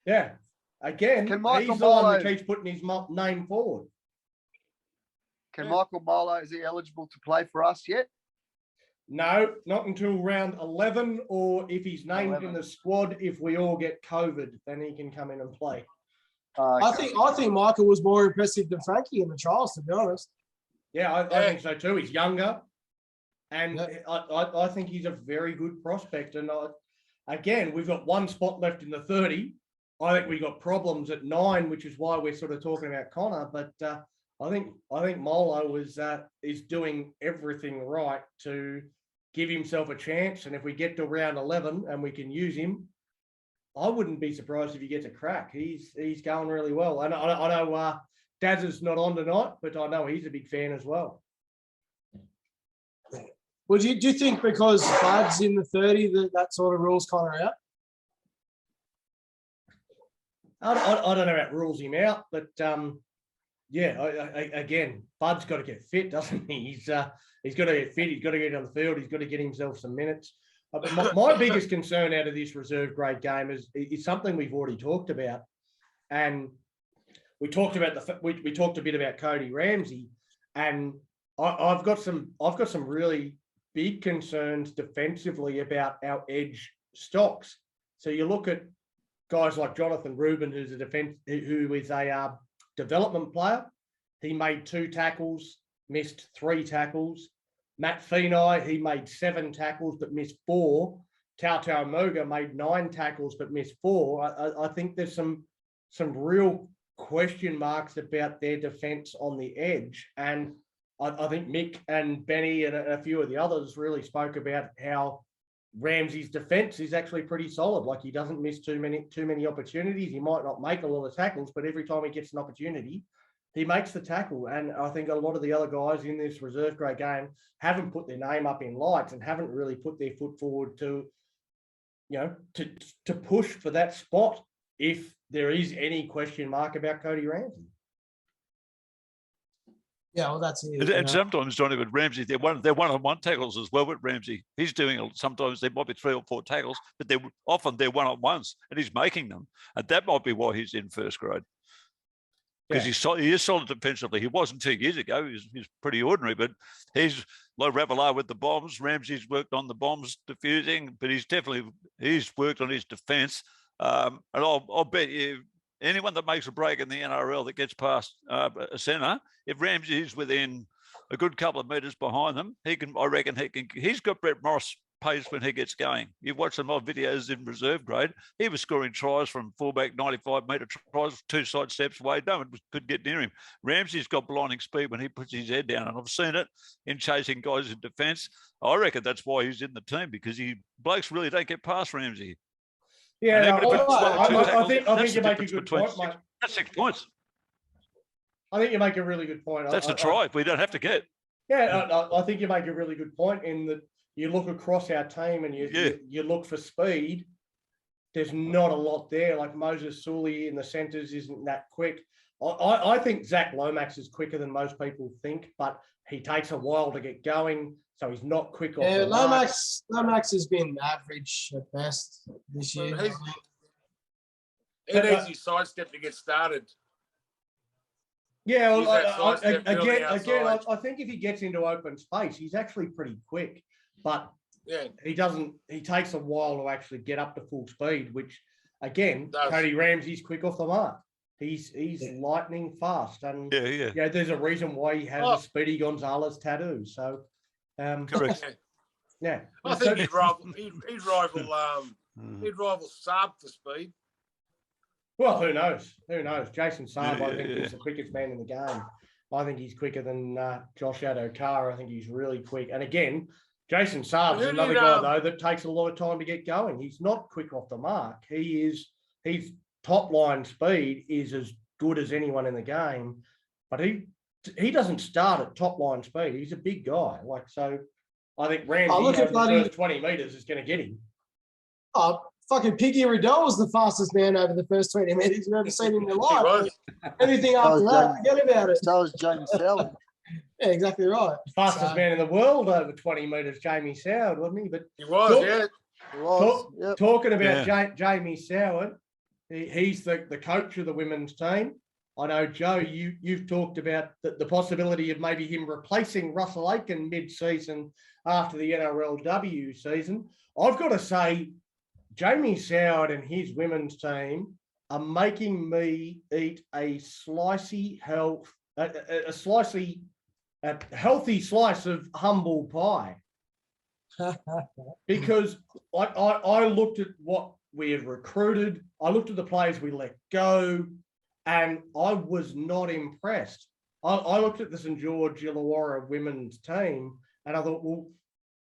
[SPEAKER 1] yeah. Again,
[SPEAKER 7] Can Michael
[SPEAKER 1] he's the one that
[SPEAKER 7] Molo-
[SPEAKER 1] keeps putting his name forward.
[SPEAKER 7] Can Michael Molo, is he eligible to play for us yet?
[SPEAKER 1] No, not until round 11, or if he's named
[SPEAKER 7] 11.
[SPEAKER 1] in the squad, if we all get COVID, then he can come in and play.
[SPEAKER 5] I think Michael was more impressive than Frankie in the trials, to be honest.
[SPEAKER 1] Yeah, I think so too. He's younger, and I think he's a very good prospect. And again, we've got 1 spot left in the 30. I think we got problems at 9, which is why we're sort of talking about Connor. But I think Molo is doing everything right to give himself a chance. And if we get to round 11 and we can use him, I wouldn't be surprised if he gets a crack. He's going really well. And I know Daz is not on tonight, but I know he's a big fan as well.
[SPEAKER 5] Well, do you think because Bud's in the 30 that sort of rules Connor out?
[SPEAKER 1] I don't know about rules him out, but yeah, again, Bud's got to get fit, doesn't he? He's got to get fit. He's got to get on the field. He's got to get himself some minutes. But my biggest concern out of this reserve grade game is something we've already talked about, and we talked about we talked a bit about Cody Ramsey, and I've got some really big concerns defensively about our edge stocks. So you look at guys like Jonathan Rubin, who is a development player. He made 2 tackles, missed 3 tackles. Matt Feeney, he made 7 tackles but missed 4. Tautau Moga made 9 tackles but missed 4. I think there's some real question marks about their defence on the edge. And I think Mick and Benny and a few of the others really spoke about how Ramsey's defence is actually pretty solid. Like, he doesn't miss too many opportunities. He might not make a lot of tackles, but every time he gets an opportunity, he makes the tackle. And I think a lot of the other guys in this reserve grade game haven't put their name up in lights and haven't really put their foot forward to push for that spot if there is any question mark about Cody Ramsey.
[SPEAKER 5] Yeah, well, that's it.
[SPEAKER 2] And sometimes, Johnny, with Ramsey, they're one-on-one tackles as well with Ramsey. He's doing, sometimes there might be 3 or 4 tackles, but they're one-on-ones, and he's making them. And that might be why he's in first grade. Because he is solid defensively. He wasn't 2 years ago. He's pretty ordinary, but he's like Ravalaar with the bombs. Ramsey's worked on the bombs diffusing, but he's worked on his defence. And I'll bet you anyone that makes a break in the NRL that gets past a centre, if Ramsey is within a good couple of metres behind them, he's got Brett Morris pace when he gets going. You watch some old videos in reserve grade, he was scoring tries from fullback 95-metre tries, 2 side steps away. No one could get near him. Ramsey's got blinding speed when he puts his head down, and I've seen it in chasing guys in defence. I reckon that's why he's in the team, because blokes really don't get past Ramsey.
[SPEAKER 1] Yeah, I think you make a good point, mate.
[SPEAKER 2] That's 6 points.
[SPEAKER 1] I think you make a really good point.
[SPEAKER 2] That's a try. We don't have to get.
[SPEAKER 1] Yeah, I think you make a really good point in that you look across our team and you look for speed. There's not a lot there. Like Moses Sully in the centres isn't that quick. I think Zach Lomax is quicker than most people think, but he takes a while to get going, so he's not quick off the mark.
[SPEAKER 5] Lomax has been average at best this year.
[SPEAKER 3] He needs his sidestep to get started.
[SPEAKER 1] Yeah, well,
[SPEAKER 3] He's that sidestep bit on the
[SPEAKER 1] again,
[SPEAKER 3] outside.
[SPEAKER 1] I think if he gets into open space, he's actually pretty quick, but
[SPEAKER 3] Yeah,
[SPEAKER 1] he doesn't. He takes a while to actually get up to full speed, which again,
[SPEAKER 3] Does.
[SPEAKER 1] Cody Ramsey's quick off the mark. He's lightning fast, and
[SPEAKER 2] Yeah.
[SPEAKER 1] there's a reason why he has
[SPEAKER 3] Oh.
[SPEAKER 1] a Speedy Gonzalez tattoo. So,
[SPEAKER 2] Correct.
[SPEAKER 1] yeah,
[SPEAKER 3] I think he'd rival. He'd rival.
[SPEAKER 2] Mm.
[SPEAKER 3] He'd rival Saab for speed.
[SPEAKER 1] Well, who knows? Who knows? Jason Saab, I
[SPEAKER 2] Yeah,
[SPEAKER 1] think,
[SPEAKER 2] yeah.
[SPEAKER 1] is the quickest man in the game. I think he's quicker than Josh Adokar. I think he's really quick. And again, Jason Saab's
[SPEAKER 3] Who
[SPEAKER 1] another
[SPEAKER 3] did,
[SPEAKER 1] guy, though, that takes a lot of time to get going. He's not quick off the mark. His top line speed is as good as anyone in the game, but he doesn't start at top line speed. He's a big guy. So I think Ramsey
[SPEAKER 5] look at
[SPEAKER 1] over the first 20 meters is going to get him.
[SPEAKER 5] Oh, fucking Piggy Riddell was the fastest man over the first 20 meters you've ever seen in your
[SPEAKER 3] He
[SPEAKER 5] life.
[SPEAKER 3] was.
[SPEAKER 5] Anything after
[SPEAKER 7] was
[SPEAKER 5] that, forget about it.
[SPEAKER 7] So is James Soward.
[SPEAKER 5] Yeah, exactly right.
[SPEAKER 1] Fastest
[SPEAKER 5] So-
[SPEAKER 1] man in the world over 20 meters, Jamie Soward, wasn't he? But
[SPEAKER 3] He was.
[SPEAKER 1] Look.
[SPEAKER 3] Yeah.
[SPEAKER 7] He was. Yep.
[SPEAKER 1] talking about Jamie Soward, he's the coach of the women's team. I know, Joe, you've talked about the possibility of maybe him replacing Russell Aiken mid-season after the NRLW season. I've got to say, Jamie Soward and his women's team are making me eat a healthy slice of humble pie. Because I looked at what we had recruited, I looked at the players we let go, and I was not impressed. I looked at the St George Illawarra women's team, and I thought, well,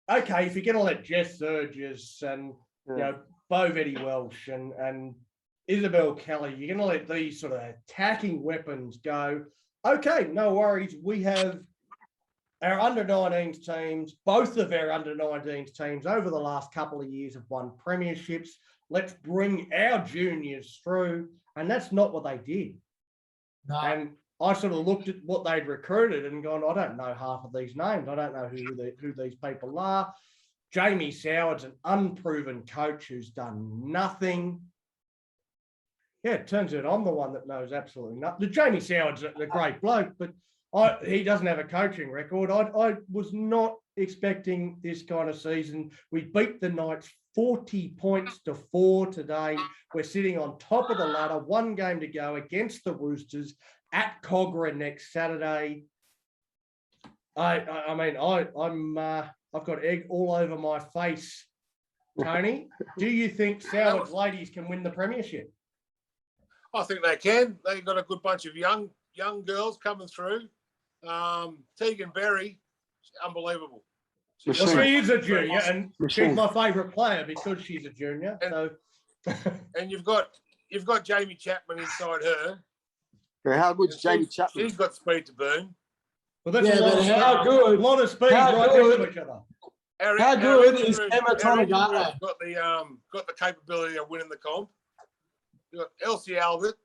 [SPEAKER 1] okay, if you're going to let Jess Surges and Bo Vetti Welsh and Isabel Kelly, you're going to let these sort of attacking weapons go. Okay, no worries. We have our under-19s teams, both of our under-19s teams over the last couple of years have won premierships. Let's bring our juniors through. And that's not what they did.
[SPEAKER 5] No.
[SPEAKER 1] And I sort of looked at what they'd recruited and gone, I don't know half of these names. I don't know who these people are. Jamie Soward's an unproven coach who's done nothing. Yeah, it turns out I'm the one that knows absolutely nothing. Jamie Soward's a great bloke, but he doesn't have a coaching record. I was not expecting this kind of season. We beat the Knights 40 points to 4 today. We're sitting on top of the ladder, one game to go against the Roosters at Cogra next Saturday. I've got egg all over my face. Tony, do you think Soward's ladies can win the premiership?
[SPEAKER 3] I think they can. They've got a good bunch of young girls coming through. Tegan Berry, unbelievable.
[SPEAKER 1] Well, she is a junior, and she's my favourite player because she's a junior.
[SPEAKER 3] And you've got Jamie Chapman inside her.
[SPEAKER 7] Yeah, how good's Jamie Chapman?
[SPEAKER 3] She's got speed to burn.
[SPEAKER 1] Well, that's
[SPEAKER 5] Yeah, but how good?
[SPEAKER 1] A lot of speed
[SPEAKER 5] How
[SPEAKER 1] right
[SPEAKER 5] good?
[SPEAKER 1] next to each other.
[SPEAKER 5] How good is Emma Tonegata?
[SPEAKER 3] Got the capability of winning the comp. You got Elsie Albert,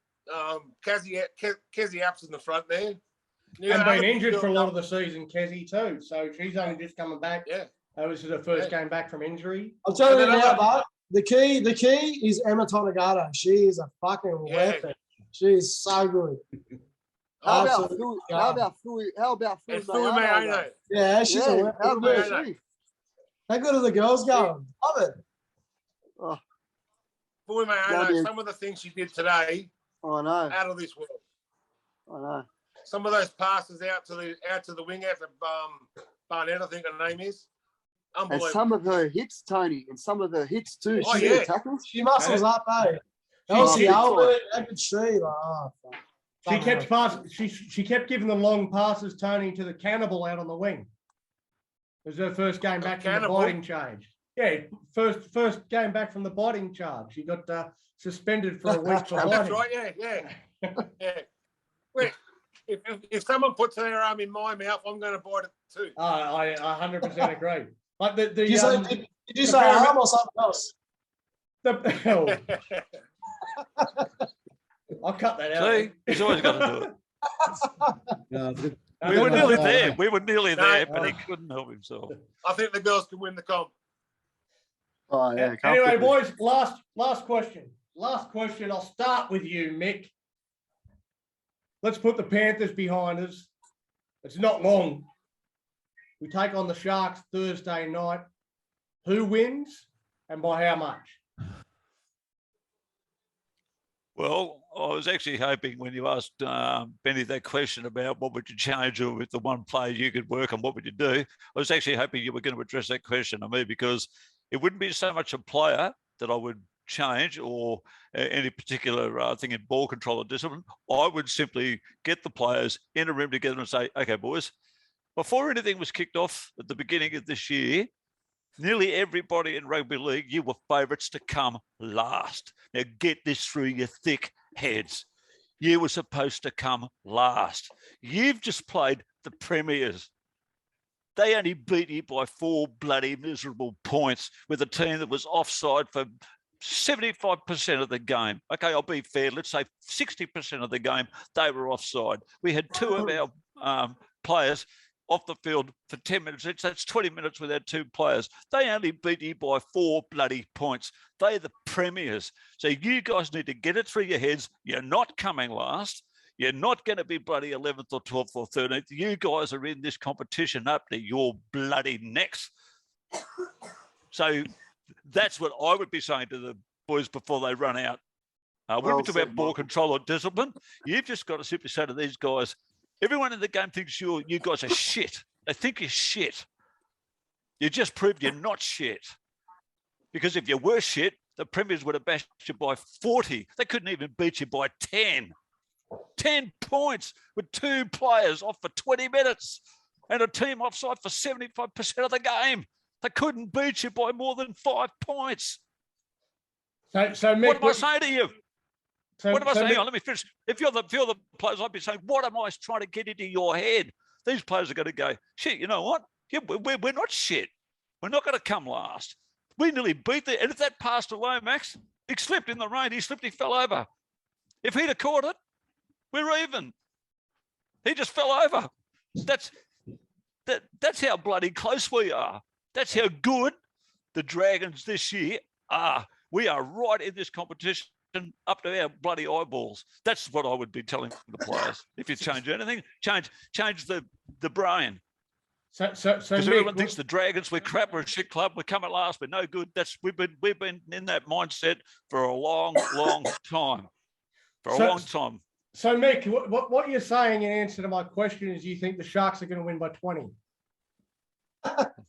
[SPEAKER 3] Kezzy Apps in the front there.
[SPEAKER 1] And been injured for a lot of the season, Kezzy too. So she's only just coming back.
[SPEAKER 3] Yeah.
[SPEAKER 1] This is her first game back from injury.
[SPEAKER 5] I'll tell you now, but the key is Emma Tonegata. She is a fucking weapon. She is so good.
[SPEAKER 7] How
[SPEAKER 5] Absolutely.
[SPEAKER 7] about Fui
[SPEAKER 3] Mayano?
[SPEAKER 5] Yeah, she's a weapon.
[SPEAKER 7] how good is
[SPEAKER 3] Mayano.
[SPEAKER 7] she?
[SPEAKER 5] How good are the girls going? Love it.
[SPEAKER 3] Fui Mayano, some of the things she did today,
[SPEAKER 7] I know.
[SPEAKER 3] out of this world.
[SPEAKER 7] I know.
[SPEAKER 3] Some of those passes out to the wing out to Barnett, I think her name is.
[SPEAKER 7] And
[SPEAKER 3] Unbelievable.
[SPEAKER 7] some of her hits, Tony, and some of her hits too.
[SPEAKER 3] Oh,
[SPEAKER 7] She
[SPEAKER 3] yeah.
[SPEAKER 7] tackles.
[SPEAKER 5] She muscles up, eh?
[SPEAKER 1] She-
[SPEAKER 5] Elsie
[SPEAKER 1] she-
[SPEAKER 5] Albert, how could she? Fuck.
[SPEAKER 1] She kept passing. She kept giving the long passes, Tony, to the Cannibal out on the wing. It was her first game back from the
[SPEAKER 3] Cannibal?
[SPEAKER 1] biting charge. Yeah, first game back from the biting charge. She got suspended for a week for
[SPEAKER 3] That's
[SPEAKER 1] biting.
[SPEAKER 3] right, yeah. Wait, if someone puts their arm in my mouth, I'm going to bite it too.
[SPEAKER 1] I 100% agree. Like
[SPEAKER 5] Did you
[SPEAKER 1] the
[SPEAKER 5] say arm or something else?
[SPEAKER 1] I'll cut that out.
[SPEAKER 2] See, he's always got to do it.
[SPEAKER 6] No,
[SPEAKER 2] We were
[SPEAKER 6] no,
[SPEAKER 2] nearly
[SPEAKER 6] no,
[SPEAKER 2] there.
[SPEAKER 6] no.
[SPEAKER 2] We were nearly there, but he
[SPEAKER 1] no.
[SPEAKER 2] couldn't help himself.
[SPEAKER 3] I think the girls can win the comp.
[SPEAKER 7] Oh yeah.
[SPEAKER 1] Anyway,
[SPEAKER 7] comfortably.
[SPEAKER 1] boys, last question. Last question. I'll start with you, Mick. let's put the Panthers behind us. It's not long. We take on the Sharks Thursday night. Who wins and by how much?
[SPEAKER 2] Well, I was actually hoping when you asked Benny that question about what would you change, or with the one player you could work on, what would you do? I was actually hoping you were going to address that question on me, because it wouldn't be so much a player that I would change or any particular thing in ball control or discipline. I would simply get the players in a room together and say, okay, boys, before anything was kicked off at the beginning of this year, nearly everybody in rugby league, you were favourites to come last. Now get this through your thick heads. You were supposed to come last. You've just played the premiers. They only beat you by 4 bloody miserable points with a team that was offside for 75% of the game. Okay, I'll be fair. Let's say 60% of the game, they were offside. We had 2 of our players off the field for 10 minutes. That's 20 minutes without 2 players. They only beat you by 4 bloody points. They're the premiers. So you guys need to get it through your heads. You're not coming last. You're not going to be bloody 11th or 12th or 13th. You guys are in this competition up to your bloody necks. So that's what I would be saying to the boys before they run out. When we talk about ball control or discipline, you've just got to simply say to these guys, everyone in the game thinks you guys are shit. They think you're shit. You just proved you're not shit. Because if you were shit, the Premiers would have bashed you by 40. They couldn't even beat you by 10. 10 points with 2 players off for 20 minutes and a team offside for 75% of the game. They couldn't beat you by more than 5 points.
[SPEAKER 1] So Mick,
[SPEAKER 2] what am I saying to you? What am I saying?
[SPEAKER 1] Mick,
[SPEAKER 2] Let me finish. If you're the players, I'd be saying, what am I trying to get into your head? These players are going to go, shit, you know what? Yeah, we're not shit. We're not going to come last. We nearly beat the... And if that passed away, Max, he slipped in the rain. He slipped, he fell over. If he'd have caught it, we're even. He just fell over. That's how bloody close we are. That's how good the Dragons this year are. We are right in this competition up to our bloody eyeballs. That's what I would be telling the players. If you change anything, change the brain.
[SPEAKER 1] So
[SPEAKER 2] because everyone thinks the Dragons, we're crap, we're a shit club, we're coming last, we're no good. We've been in that mindset for a long, long time. Long time.
[SPEAKER 1] So Mick, what you're saying in answer to my question is you think the Sharks are going to win by 20?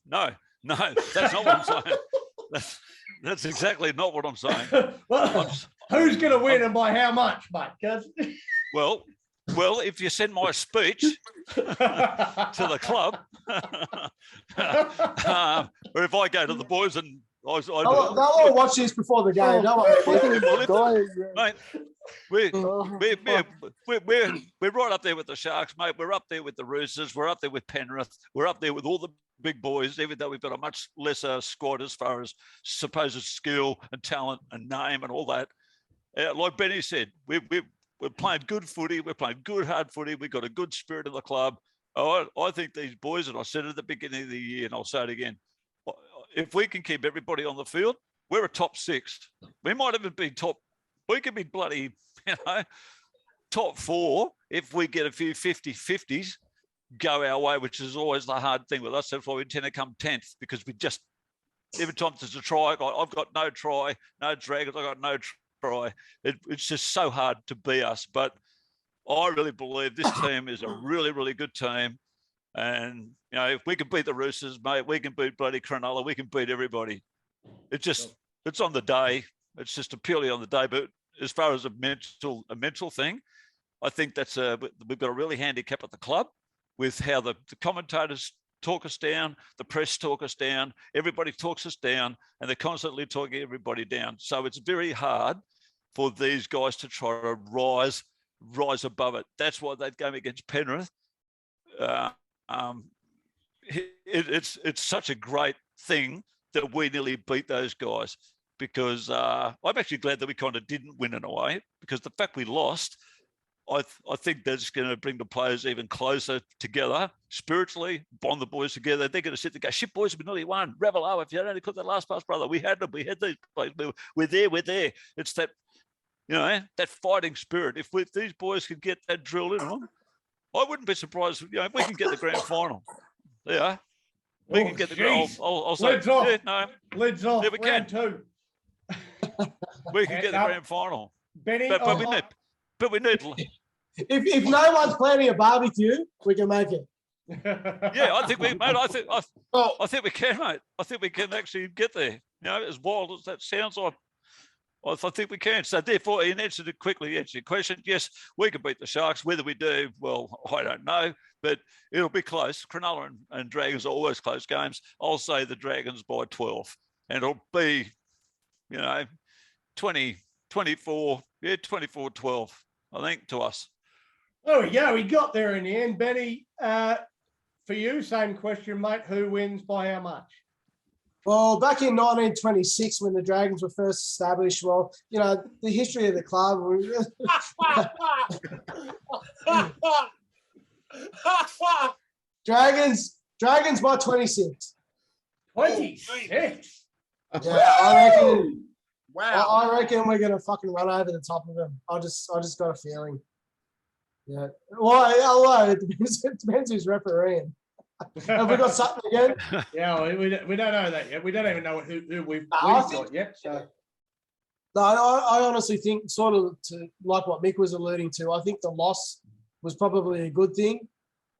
[SPEAKER 2] No, that's not what I'm saying. That's exactly not what I'm saying.
[SPEAKER 1] Well, who's going to win and by how much, mate?
[SPEAKER 2] Well, if you send my speech to the club, or if I go to the boys and they'll
[SPEAKER 5] all watch this before the game.
[SPEAKER 2] Mate, we're right up there with the Sharks, mate. We're up there with the Roosters. We're up there with Penrith. We're up there with all the big boys, even though we've got a much lesser squad as far as supposed skill and talent and name and all that. Like Benny said, we're playing good footy. We're playing good, hard footy. We've got a good spirit in the club. I think these boys, and I said it at the beginning of the year, and I'll say it again, if we can keep everybody on the field, we're a top 6. We might even be top. We could be bloody, top 4 if we get a few 50-50s go our way, which is always the hard thing with us. That's why we tend to come 10th, because we just, every time there's a try, I've got no try, no Dragons, I've got no try. It's just so hard to beat us. But I really believe this team is a really, really good team. And, if we can beat the Roosters, mate, we can beat bloody Cronulla, we can beat everybody. It's on the day. It's just purely on the day. But as far as a mental thing, I think we've got a really handicap at the club with how the commentators talk us down, the press talk us down, everybody talks us down, and they're constantly talking everybody down. So it's very hard for these guys to try to rise above it. That's why that game against Penrith, it's such a great thing that we nearly beat those guys, because I'm actually glad that we kind of didn't win in a way, because the fact we lost, I think that's going to bring the players even closer together spiritually, bond the boys together. They're going to sit there and go, shit, boys, we nearly won. Rebel, if you only put that last pass, brother, we had them. We had these players. We're there. It's that You know, that fighting spirit. If these boys could get that drill in them, I wouldn't be surprised. You know, if we can get the grand final. Yeah. We can get the grand. I'll say,
[SPEAKER 1] Lids off.
[SPEAKER 2] yeah, no,
[SPEAKER 1] Lids off.
[SPEAKER 2] Yeah, we can.
[SPEAKER 1] Round 2.
[SPEAKER 2] we can get the
[SPEAKER 1] No.
[SPEAKER 2] grand final.
[SPEAKER 1] Benny,
[SPEAKER 2] But we need. But we need.
[SPEAKER 5] If no one's planning a barbecue, we can make it.
[SPEAKER 2] Yeah, I think we, mate. I think we can, mate. I think we can actually get there. You know, as wild as that sounds, I think we can. So therefore, in answer to quickly answer your question, yes, we can beat the Sharks. Whether we do, well, I don't know, but it'll be close. Cronulla and Dragons are always close games. I'll say the Dragons by 12, and it'll be, 24, 24-12, I think, to us.
[SPEAKER 1] There we go. We got there in the end. Benny, for you, same question, mate. Who wins by how much?
[SPEAKER 5] Well, back in 1926, when the Dragons were first established, well, the history of the club. Dragons by 26.
[SPEAKER 1] 26.
[SPEAKER 5] Yeah, I reckon.
[SPEAKER 3] Wow.
[SPEAKER 5] I reckon we're gonna fucking run over the top of them. I just got a feeling. Yeah. Well, it depends who's refereeing. Have we got something again?
[SPEAKER 1] Yeah, we don't know that yet. We don't even know who we've
[SPEAKER 5] I
[SPEAKER 1] got yet. So.
[SPEAKER 5] No, I honestly think, sort of like what Mick was alluding to, I think the loss was probably a good thing.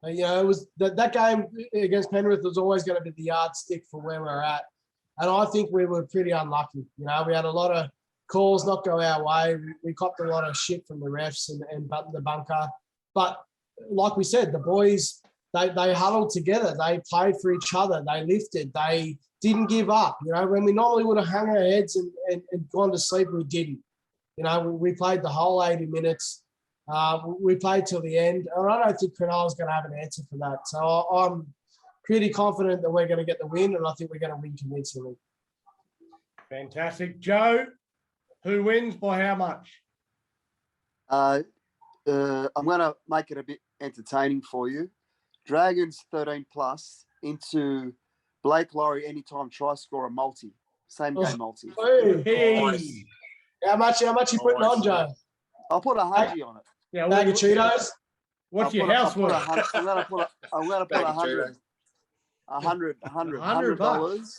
[SPEAKER 5] It was that game against Penrith was always going to be the yardstick for where we're at. And I think we were pretty unlucky. We had a lot of calls not go our way. We copped a lot of shit from the refs and the bunker. But like we said, the boys, they huddled together. They played for each other. They lifted. They didn't give up. When we normally would have hung our heads and gone to sleep, we didn't. We played the whole 80 minutes. We played till the end. And I don't think Cronulla's going to have an answer for that. So I'm pretty confident that we're going to get the win, and I think we're going to win convincingly.
[SPEAKER 1] Fantastic. Joe, who wins by how much?
[SPEAKER 7] I'm going to make it a bit entertaining for you. Dragons 13 plus into Blake Laurie anytime try score a multi. Same game multi.
[SPEAKER 5] Hey.
[SPEAKER 3] Nice.
[SPEAKER 5] How much you putting on, Joe?
[SPEAKER 7] I'll put 100 on it.
[SPEAKER 1] Yeah,
[SPEAKER 5] Bag of Cheetos?
[SPEAKER 1] What's your house worth?
[SPEAKER 7] I'm going to put
[SPEAKER 3] Bag of
[SPEAKER 7] 100 $100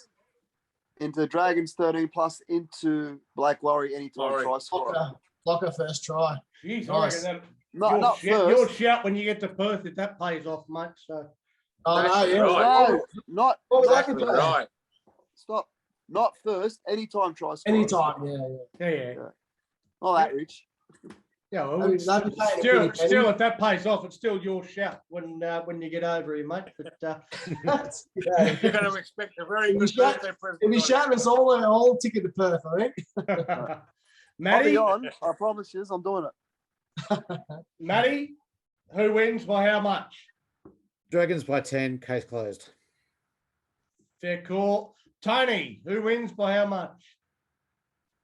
[SPEAKER 7] into Dragons 13 plus into Blake Laurie anytime try score.
[SPEAKER 5] Locker first try.
[SPEAKER 1] Jeez,
[SPEAKER 5] Nice.
[SPEAKER 1] I reckon
[SPEAKER 7] Not first.
[SPEAKER 1] you'll shout when you get to Perth if that pays off, mate. So.
[SPEAKER 5] Oh, no, yeah.
[SPEAKER 3] Right.
[SPEAKER 7] No, not
[SPEAKER 5] What was that
[SPEAKER 3] Exactly
[SPEAKER 5] good?
[SPEAKER 3] right.
[SPEAKER 7] stop. Not first. Anytime try score.
[SPEAKER 5] Anytime, yeah.
[SPEAKER 1] Yeah.
[SPEAKER 7] Not that rich.
[SPEAKER 1] Yeah, well,
[SPEAKER 5] They'd be paying a pretty penny.
[SPEAKER 1] still, if that pays off, it's still your shout when you get over here, mate. But
[SPEAKER 5] Yeah.
[SPEAKER 3] You're going to expect a very
[SPEAKER 5] If
[SPEAKER 3] good
[SPEAKER 5] you shout-
[SPEAKER 3] birthday present.
[SPEAKER 5] If you shout us all ticket to Perth, I think.
[SPEAKER 7] I'll
[SPEAKER 1] Matty,
[SPEAKER 7] be on. I promise you, I'm doing it.
[SPEAKER 1] Matty, who wins by how much?
[SPEAKER 6] Dragons by 10, case closed.
[SPEAKER 1] Fair call. Tony, who wins by how much?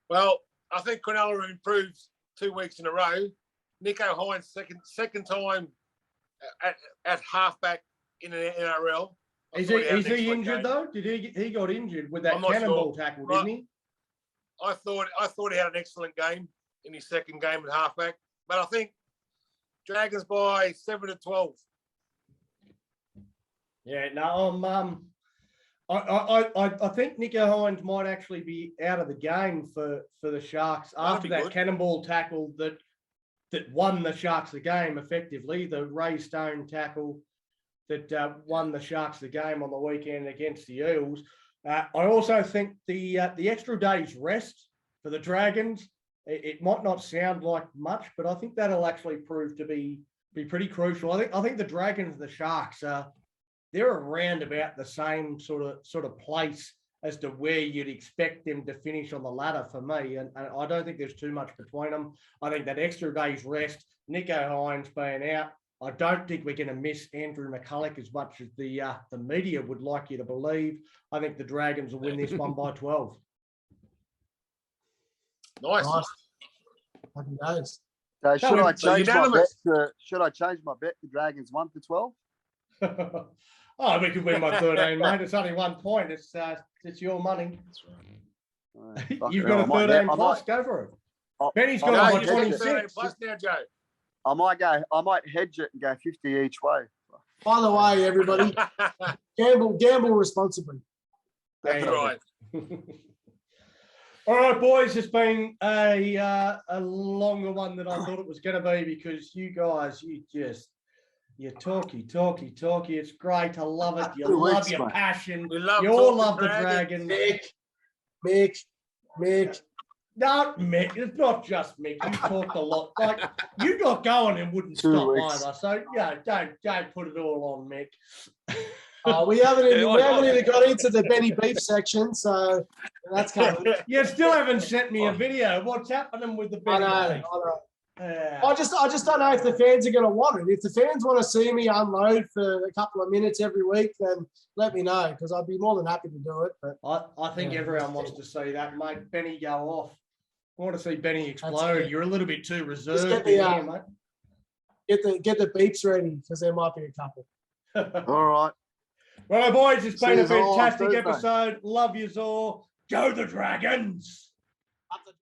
[SPEAKER 3] Well, I think Cronulla have improved 2 weeks in a row. Nico Hines, second time at halfback in an NRL.
[SPEAKER 1] Is he injured though? Did he got injured with that
[SPEAKER 3] I'm not
[SPEAKER 1] cannonball
[SPEAKER 3] sure.
[SPEAKER 1] tackle,
[SPEAKER 3] Right.
[SPEAKER 1] didn't he?
[SPEAKER 3] I thought he had an excellent game in his second game at halfback, but I think Dragons by 7-12.
[SPEAKER 1] Yeah, no, I think Nico Hines might actually be out of the game for the Sharks after
[SPEAKER 3] be
[SPEAKER 1] that
[SPEAKER 3] good.
[SPEAKER 1] cannonball tackle that won the Sharks the game effectively, the Ray Stone tackle that won the Sharks the game on the weekend against the Eels. I also think the extra day's rest for the Dragons, it might not sound like much, but I think that'll actually prove to be pretty crucial. I think the Dragons and the Sharks they're around about the same sort of place as to where you'd expect them to finish on the ladder for me. And I don't think there's too much between them. I think that extra day's rest, Nico Hines being out, I don't think we're going to miss Andrew McCulloch as much as the media would like you to believe. I think the Dragons will win this one by 12.
[SPEAKER 3] Nice.
[SPEAKER 5] Fucking nice.
[SPEAKER 7] So should I
[SPEAKER 3] so
[SPEAKER 7] change my bet
[SPEAKER 3] unanimous.
[SPEAKER 7] to Dragons 1-12?
[SPEAKER 1] Oh, we could win by 13, mate. It's only 1 point. It's your money. You've got a 13 plus. Go for it. Benny's
[SPEAKER 7] Oh,
[SPEAKER 1] got
[SPEAKER 7] no,
[SPEAKER 1] on
[SPEAKER 7] you said
[SPEAKER 1] 26.
[SPEAKER 3] Plus now, Joe.
[SPEAKER 7] I might hedge it and go 50 each way.
[SPEAKER 5] By the way, everybody, gamble responsibly.
[SPEAKER 3] That's right.
[SPEAKER 1] All right, boys, it's been a longer one than I thought it was going to be because you guys, you talky. It's great. I love it. You
[SPEAKER 7] 2
[SPEAKER 1] love
[SPEAKER 7] weeks,
[SPEAKER 1] your
[SPEAKER 7] mate.
[SPEAKER 1] passion.
[SPEAKER 3] We love
[SPEAKER 1] You all
[SPEAKER 3] talking
[SPEAKER 1] love the
[SPEAKER 3] Dragons.
[SPEAKER 1] Dragons.
[SPEAKER 5] Mick.
[SPEAKER 1] Not Mick. It's not just Mick. You talked a lot. Like you got going and wouldn't
[SPEAKER 7] 2
[SPEAKER 1] stop
[SPEAKER 7] weeks.
[SPEAKER 1] either. So yeah, don't put it all on Mick.
[SPEAKER 5] We haven't even,
[SPEAKER 2] Yeah,
[SPEAKER 5] we haven't even got into the Benny Beef section, so that's coming.
[SPEAKER 1] You still haven't sent me a video. What's happening with the
[SPEAKER 5] I
[SPEAKER 1] Benny
[SPEAKER 5] know.
[SPEAKER 1] Beef? Yeah.
[SPEAKER 5] I just don't know if the fans are going to want it. If the fans want to see me unload for a couple of minutes every week, then let me know because I'd be more than happy to do it. But
[SPEAKER 1] I think
[SPEAKER 5] Yeah.
[SPEAKER 1] everyone wants to see that, mate. Benny go off. I want to see Benny explode.
[SPEAKER 5] it.
[SPEAKER 1] You're a little bit too reserved
[SPEAKER 5] get the,
[SPEAKER 1] in here, mate.
[SPEAKER 5] get the beeps ready because there might be a couple.
[SPEAKER 7] All right.
[SPEAKER 1] Well, boys, it's been a
[SPEAKER 7] See yous all on
[SPEAKER 1] fantastic
[SPEAKER 7] Thursday.
[SPEAKER 1] episode. Love yous all. Go the Dragons.
[SPEAKER 5] Up the-